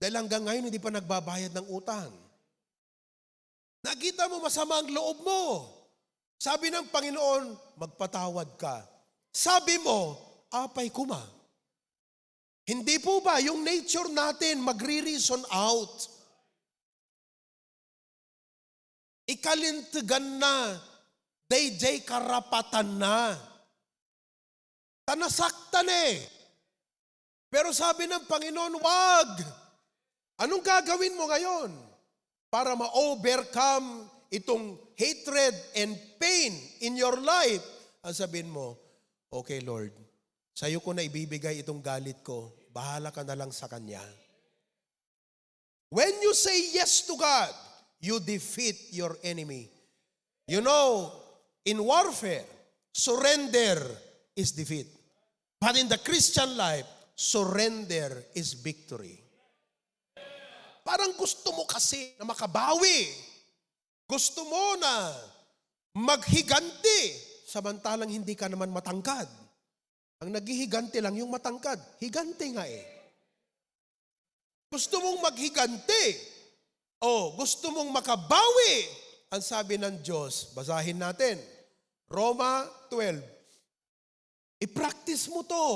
dahil hanggang ngayon hindi pa nagbabayad ng utang. Nakita mo masama ang loob mo. Sabi ng Panginoon, magpatawad ka. Sabi mo, apay kuma. Hindi po ba yung nature natin magre-reason out? Ikalintigan na, day karapatan na. Tanasaktan eh. Pero sabi ng Panginoon, wag. Anong gagawin mo ngayon para ma-overcome itong hatred and pain in your life? Ang sabihin mo, okay Lord, sa'yo ko na ibibigay itong galit ko. Bahala ka na lang sa Kanya. When you say yes to God, you defeat your enemy. You know, in warfare, surrender is defeat. But in the Christian life, surrender is victory. Parang gusto mo kasi na makabawi. Gusto mo na maghiganti, samantalang hindi ka naman matangkad. Ang naghihiganti lang yung matangkad. Higanti nga eh. Gusto mong maghiganti. O gusto mong makabawi. Ang sabi ng Diyos, basahin natin. Roma 12. I-practice mo to.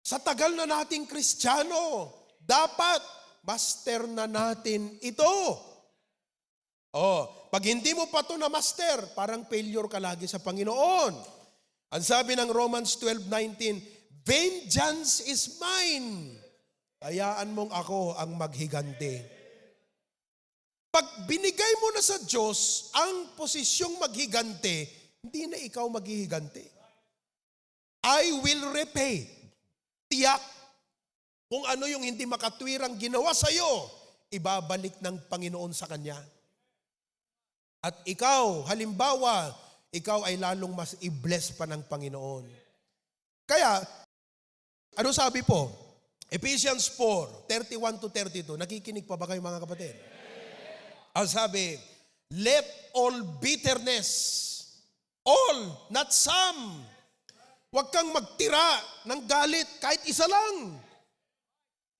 Sa tagal na nating Kristiyano, dapat master na natin ito. Pag hindi mo pa ito na master, parang failure ka lagi sa Panginoon. Ang sabi ng Romans 12:19, vengeance is mine. Hayaan mong ako ang maghiganti. Pag binigay mo na sa Diyos ang posisyong maghiganti, hindi na ikaw maghihiganti. I will repay. Tiyak. Kung ano yung hindi makatwirang ginawa sa iyo, ibabalik ng Panginoon sa Kanya. At ikaw, halimbawa, ikaw ay lalong mas i-bless pa ng Panginoon. Kaya, ano sabi po? Ephesians 4:31-32. Nakikinig pa ba kayo mga kapatid? Ang sabi, let all bitterness, all, not some. Huwag kang magtira ng galit kahit isa lang.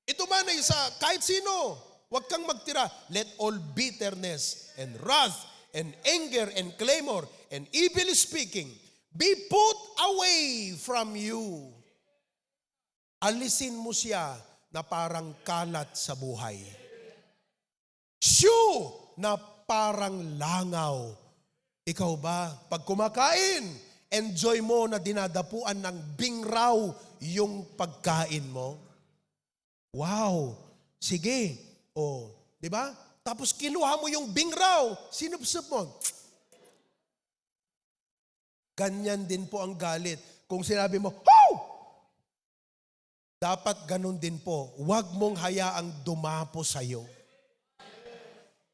Ito man ay isa, kahit sino, huwag kang magtira. Let all bitterness and wrath and anger and clamor and evil speaking be put away from you. Alisin mo siya na parang kalat sa buhay. Shoo! Na parang langaw. Ikaw ba, pag kumakain, enjoy mo na dinadapuan ng bingraw yung pagkain mo? Wow! Sige. Di ba? Tapos kinuha mo yung bingraw, sinupsup mo. Ganyan din po ang galit. Kung sinabi mo, "Ho!" Dapat ganun din po. Huwag mong hayaang dumapo sa'yo.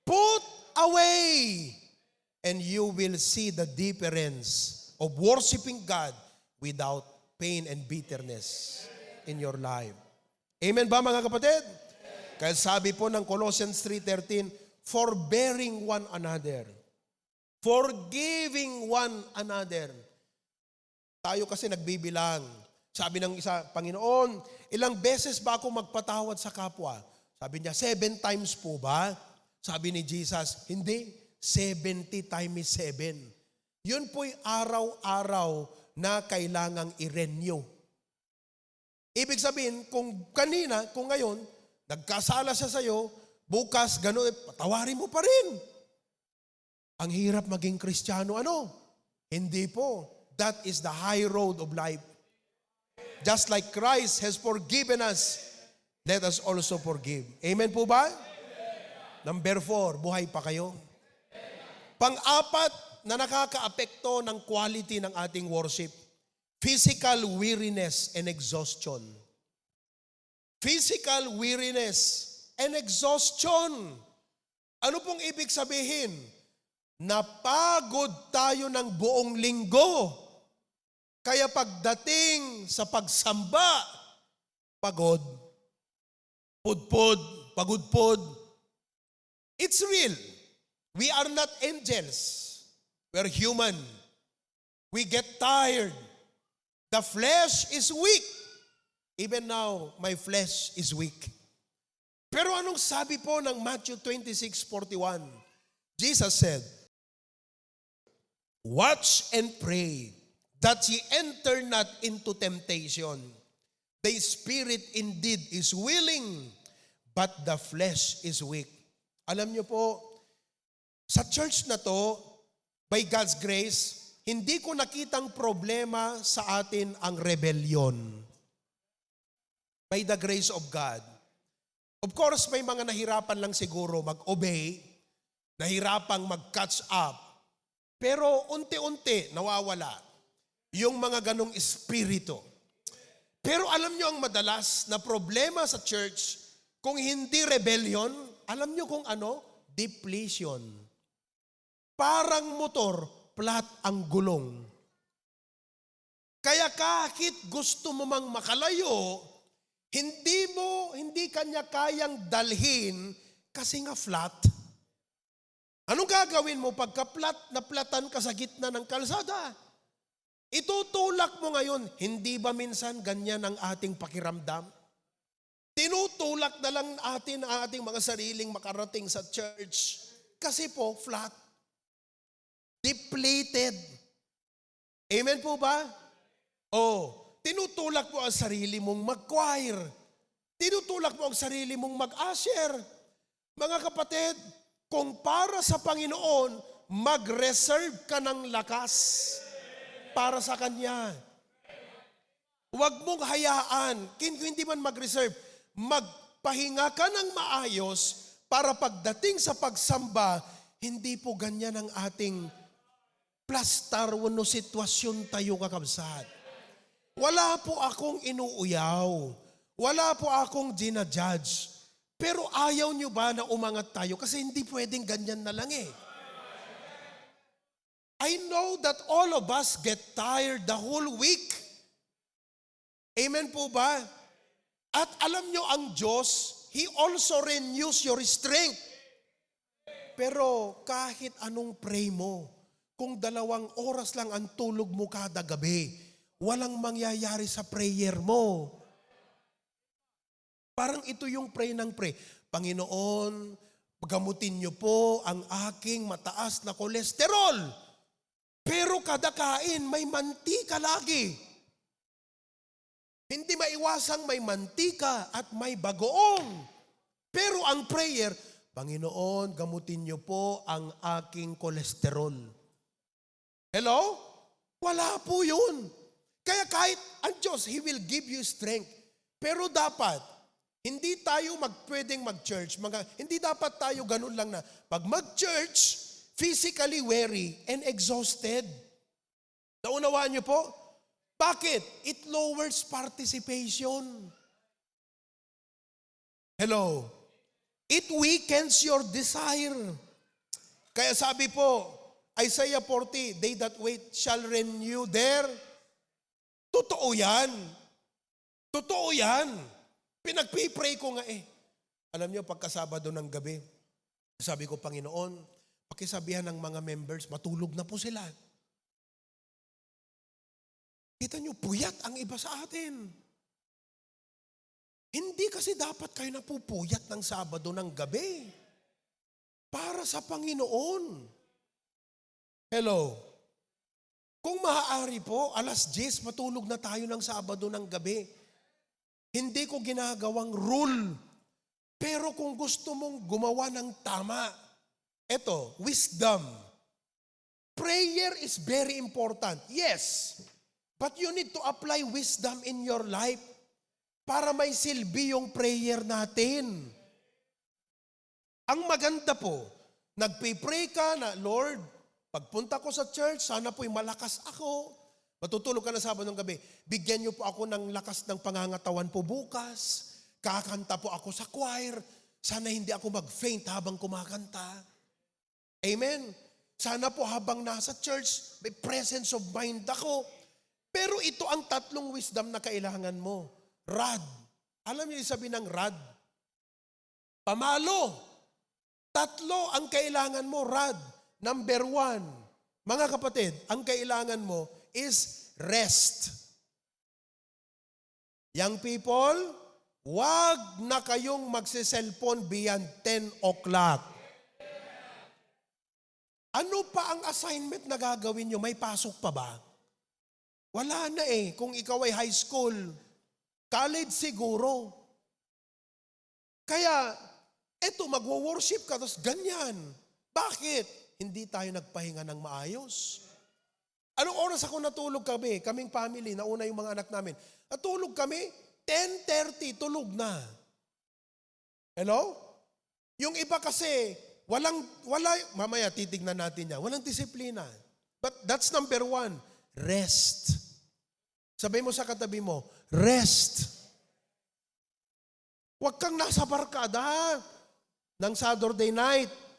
Put away, and you will see the difference of worshiping God without pain and bitterness. in your life. Amen ba mga kapatid? Kaya sabi po ng Colossians 3:13, forbearing one another. Forgiving one another. Tayo kasi nagbibilang. Sabi ng isa, Panginoon, ilang beses ba ako magpatawad sa kapwa? Sabi niya, 7 times po ba? Sabi ni Jesus, hindi, 70 times 7. Yun po'y araw-araw na kailangang i-renew. Ibig sabihin, kung ngayon, nagkasala siya sa'yo, bukas, gano'n, patawarin mo pa rin. Ang hirap maging Kristiyano, ano? Hindi po. That is the high road of life. Just like Christ has forgiven us, let us also forgive. Amen po ba? Number 4, buhay pa kayo. Pang-apat na nakakaapekto ng quality ng ating worship, physical weariness and exhaustion. Physical weariness and exhaustion. Ano pong ibig sabihin? Napagod tayo ng buong linggo. Kaya pagdating sa pagsamba, pagod, pudpud, pagudpod. It's real. We are not angels. We're human. We get tired. The flesh is weak. Even now, my flesh is weak. Pero anong sabi po ng Matthew 26:41? Jesus said, watch and pray that ye enter not into temptation. The spirit indeed is willing, but the flesh is weak. Alam niyo po, sa church na to, by God's grace, hindi ko nakitang problema sa atin ang rebellion. By the grace of God. Of course, may mga nahirapan lang siguro mag-obey, nahirapang mag-catch up, pero unti-unti nawawala yung mga ganong espiritu. Pero alam nyo ang madalas na problema sa church, kung hindi rebellion, alam nyo kung ano? Depletion. Parang motor, flat ang gulong. Kaya kahit gusto mo mang makalayo, hindi kanya kayang dalhin kasi nga flat. Anong gagawin mo pagka platan ka sa gitna ng kalsada? Itutulak mo ngayon, hindi ba minsan ganyan ang ating pakiramdam? Tinutulak na lang natin ang ating mga sariling makarating sa church. Kasi po, flat. Depleted. Amen po ba? Tinutulak mo ang sarili mong mag-choir. Tinutulak mo ang sarili mong mag-usher. Mga kapatid, kung para sa Panginoon, mag-reserve ka ng lakas para sa Kanya. Huwag mong hayaan, hindi man mag-reserve, magpahinga ka ng maayos para pagdating sa pagsamba, hindi po ganyan ang ating plastar wano sitwasyon tayo kakabsat. Wala po akong inuuyaw. Wala po akong ginajudge. Pero ayaw nyo ba na umangat tayo? Kasi hindi pwedeng ganyan na lang eh. I know that all of us get tired the whole week. Amen po ba? At alam nyo ang Diyos, He also renews your strength. Pero kahit anong pray mo, kung 2 oras lang ang tulog mo kada gabi, walang mangyayari sa prayer mo. Parang ito yung pray ng pray. Panginoon, gamutin niyo po ang aking mataas na kolesterol. Pero kada kain, may mantika lagi. Hindi maiwasang may mantika at may bagoong. Pero ang prayer, Panginoon, gamutin niyo po ang aking kolesterol. Hello? Wala po yun. Kaya kahit ang Diyos, He will give you strength. Pero dapat, hindi tayo pwedeng mag-church. Hindi dapat tayo ganun lang na pag mag-church, physically weary and exhausted. Naunawaan niyo po? Bakit? It lowers participation. Hello? It weakens your desire. Kaya sabi po, Isaiah 40, they that wait shall renew their. Totoo yan. Totoo yan. Pinagpipray ko nga eh. Alam niyo, pagkasabado ng gabi, sabi ko, Panginoon, pakisabihan ng mga members, matulog na po sila. Kita niyo, puyat ang iba sa atin. Hindi kasi dapat kayo napupuyat ng Sabado ng gabi. Para sa Panginoon. Hello. Kung maaari po, 10:00 matulog na tayo ng Sabado ng gabi. Hindi ko ginagawang rule. Pero kung gusto mong gumawa ng tama, eto, wisdom. Prayer is very important. Yes. But you need to apply wisdom in your life para may silbi yung prayer natin. Ang maganda po, nagpipray ka na, Lord, pagpunta ko sa church, sana po'y malakas ako. Matutulog ka na Sabado ng gabi. Bigyan niyo po ako ng lakas ng pangangatawan po bukas. Kakanta po ako sa choir. Sana hindi ako mag-faint habang kumakanta. Amen? Sana po habang nasa church, may presence of mind ako. Pero ito ang 3 wisdom na kailangan mo. Rad. Alam niyo yung sabi ng rad? Pamalo. 3 ang kailangan mo, rad. Number 1, mga kapatid, ang kailangan mo is rest. Young people, wag na kayong magsiselfon beyond 10 o'clock. Ano pa ang assignment na gagawin nyo? May pasok pa ba? Wala na eh. Kung ikaw ay high school, college siguro. Kaya, eto, magwo-worship ka, tapos ganyan. Bakit? Hindi tayo nagpahinga ng maayos. Anong oras ako natulog kami? Kaming family, nauna yung mga anak namin. Natulog kami, 10:30, tulog na. Hello? Yung iba kasi, mamaya titignan natin yan, walang disiplina. But that's number 1, rest. Sabi mo sa katabi mo, rest. Huwag kang nasa barkada ng Saturday night.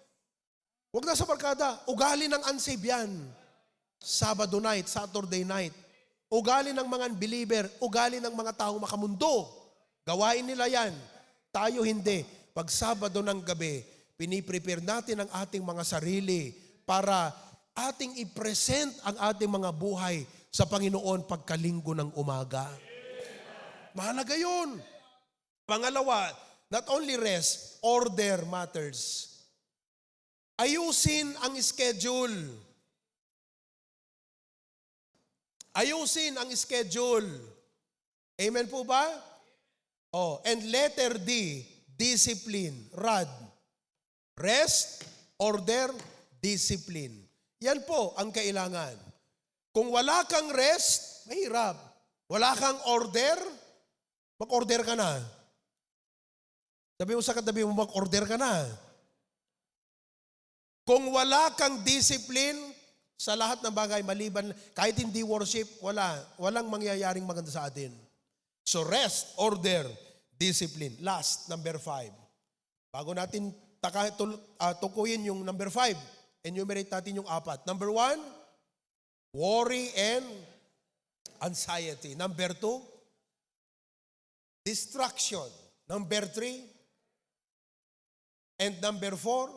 Huwag nasa barkada. Ugali ng unsaved yan. Sabado night, Saturday night. Ugali ng mga unbeliever, ugali ng mga taong makamundo. Gawain nila yan. Tayo hindi. Pag Sabado ng gabi, piniprepare natin ang ating mga sarili para ating i-present ang ating mga buhay sa Panginoon pagkalinggo ng umaga. Mahalaga yun. Pangalawa, not only rest, order matters. Ayusin ang schedule. Ayusin ang schedule. Amen po ba? Oh, and letter D, discipline. Rad. Rest, order, discipline. Yan po ang kailangan. Kung wala kang rest, mahirap. Wala kang order, mag-order ka na. Sabi mo sa katabi mo, mag-order ka na. Kung wala kang discipline, sa lahat ng bagay, maliban, kahit hindi worship, walang mangyayaring maganda sa atin. So rest, order, discipline. Last, number 5. Bago natin tukuyin yung number 5, enumerate natin yung 4. Number 1, worry and anxiety. Number 2, distraction. Number 3, and number 4,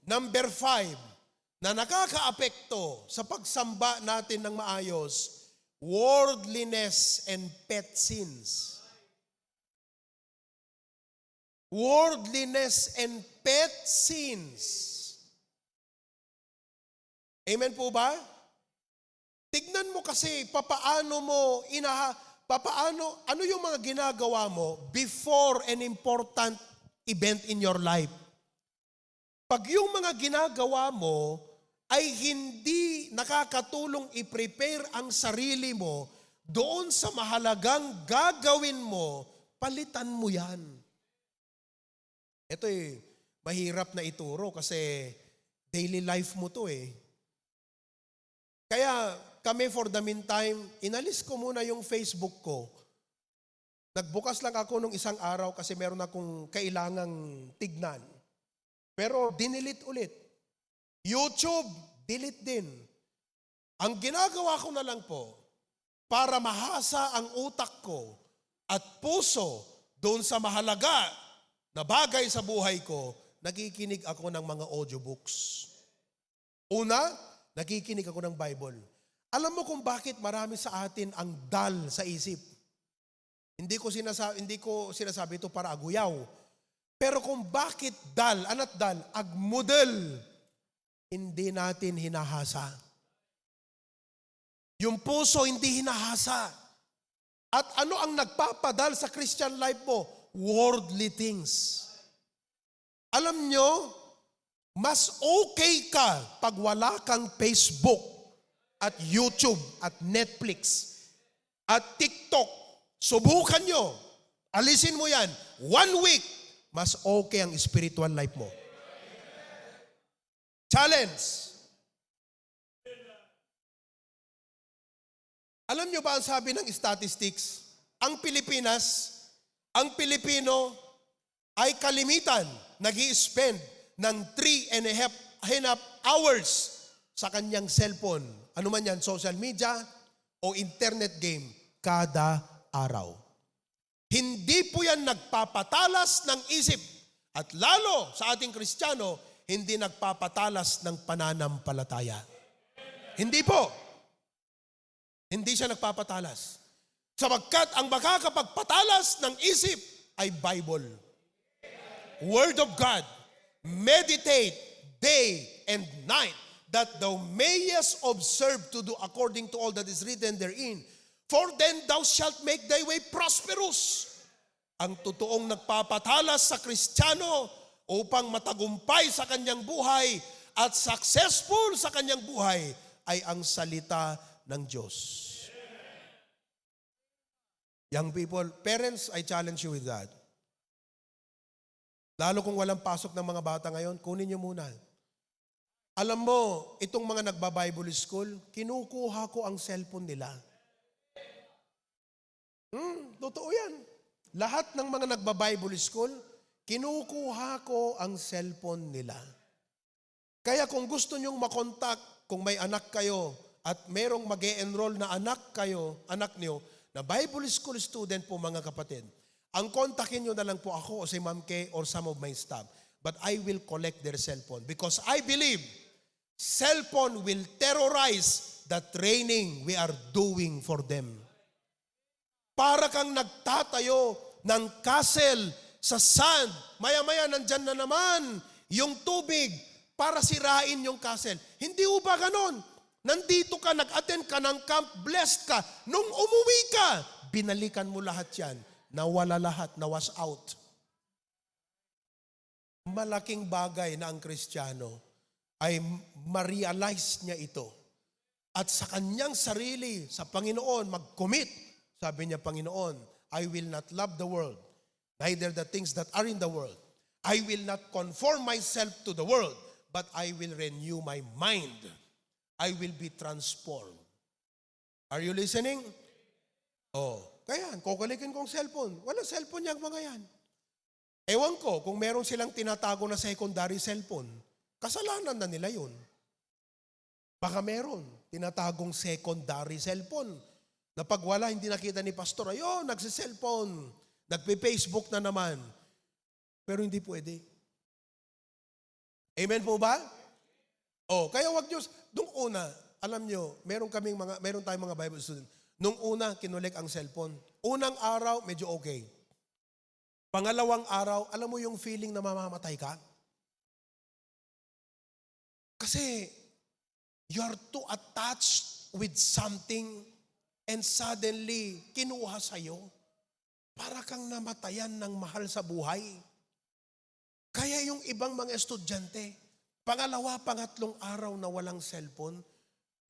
number 5, na nakakaapekto sa pagsamba natin ng maayos, worldliness and pet sins. Worldliness and pet sins. Amen po ba? Tignan mo kasi ano yung mga ginagawa mo before an important event in your life. Pag yung mga ginagawa mo ay hindi nakakatulong i-prepare ang sarili mo doon sa mahalagang gagawin mo, palitan mo yan. Ito mahirap na ituro kasi daily life mo to Kaya kami for the meantime, inalis ko muna yung Facebook ko. Nagbukas lang ako nung isang araw kasi meron akong kailangang tignan. Pero dinilit ulit. YouTube, delete din. Ang ginagawa ko na lang po, para mahasa ang utak ko at puso doon sa mahalaga na bagay sa buhay ko, nakikinig ako ng mga audiobooks. Una, nakikinig ako ng Bible. Alam mo kung bakit marami sa atin ang dull sa isip? Hindi ko sinasabi ito para aguyaw. Pero kung bakit dull, anat dull, agmudel, hindi natin hinahasa. Yung puso hindi hinahasa. At ano ang nagpapadal sa Christian life mo? Worldly things. Alam nyo, mas okay ka pag wala kang Facebook at YouTube at Netflix at TikTok. Subukan nyo. Alisin mo yan. 1 week, mas okay ang spiritual life mo. Challenge. Alam nyo ba ang sabi ng statistics? Ang Pilipinas, ang Pilipino ay kalimitan nag-i-spend ng 3.5 hours sa kanyang cellphone. Ano man yan, social media o internet game kada araw. Hindi po yan nagpapatalas ng isip at lalo sa ating Kristiyano, hindi nagpapatalas ng pananampalataya. Hindi po. Hindi siya nagpapatalas. Sapagkat ang makakapagpatalas ng isip ay Bible. Word of God. Meditate day and night that thou mayest observe to do according to all that is written therein. For then thou shalt make thy way prosperous. Ang totoong nagpapatalas sa Kristiyano upang matagumpay sa kanyang buhay at successful sa kanyang buhay ay ang salita ng Diyos. Young people, parents, I challenge you with that. Lalo kung walang pasok ng mga bata ngayon, kunin niyo muna. Alam mo, itong mga nagba-Bible school, kinukuha ko ang cellphone nila. Totoo yan. Lahat ng mga nagba-Bible school, kinukuha ko ang cellphone nila. Kaya kung gusto nyong makontak, kung may anak kayo, at merong mag-e-enroll na anak niyo, na Bible school student po mga kapatid, ang kontakin nyo na lang po ako o si Ma'am Kay or some of my staff. But I will collect their cellphone because I believe cellphone will terrorize the training we are doing for them. Para kang nagtatayo ng castle sa sand, maya-maya nandyan na naman yung tubig para sirain yung castle. Hindi ho ba ganon? Nandito ka, nag-attend ka ng camp, blessed ka. Nung umuwi ka, binalikan mo lahat yan. Nawala lahat, nawas out. Malaking bagay na ang Kristiyano ay ma-realize niya ito. At sa kanyang sarili, sa Panginoon, mag-commit. Sabi niya, Panginoon, I will not love the world, neither the things that are in the world. I will not conform myself to the world, but I will renew my mind. I will be transformed. Are you listening? Oh, kaya, kukulikin kong cellphone. Walang cellphone yung mga yan. Ewan ko, kung meron silang tinatago na secondary cellphone, kasalanan na nila yun. Baka meron, tinatagong secondary cellphone, na pag wala, hindi nakita ni pastor, ayun, nagsi-cellphone, nagpe-Facebook na naman. Pero hindi pwede. Amen po ba? Oh, kaya wag Diyos, nung una, alam nyo, meron tayong mga Bible student. Nung una, kinulek ang cellphone. Unang araw, medyo okay. Pangalawang araw, alam mo yung feeling na mamamatay ka? Kasi, you're too attached with something and suddenly, kinuha sa'yo. Para kang namatayan ng mahal sa buhay. Kaya yung ibang mga estudyante, pangalawa, pangatlong araw na walang cellphone,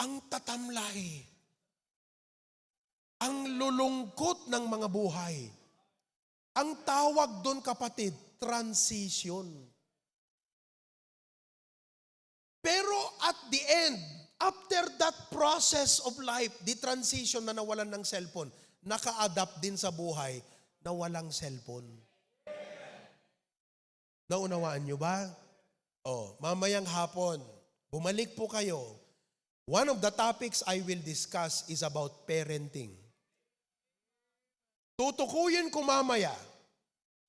ang tatamlay, ang lulungkot ng mga buhay. Ang tawag doon, kapatid, transition. Pero at the end, after that process of life, the transition na nawalan ng cellphone, naka-adapt din sa buhay na walang cellphone. Naunawaan nyo ba? Oh, mamayang hapon, bumalik po kayo. One of the topics I will discuss is about parenting. Tutukuyin ko mamaya,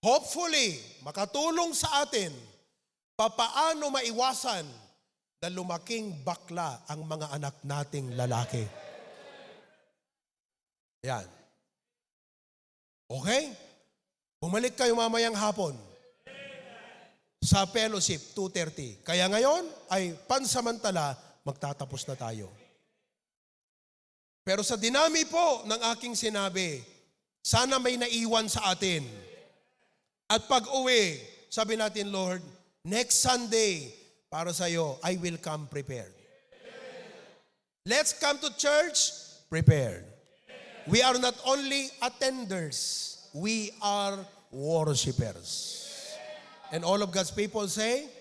hopefully, makatulong sa atin, papaano maiwasan na lumaking bakla ang mga anak nating lalaki. Yan. Okay? Bumalik kayo mamayang hapon sa fellowship, 2:30. Kaya ngayon ay pansamantala, magtatapos na tayo. Pero sa dinami po ng aking sinabi, sana may naiwan sa atin. At pag uwi, sabi natin, Lord, next Sunday, para sa iyo, I will come prepared. Let's come to church prepared. We are not only attenders, we are worshipers. And all of God's people say,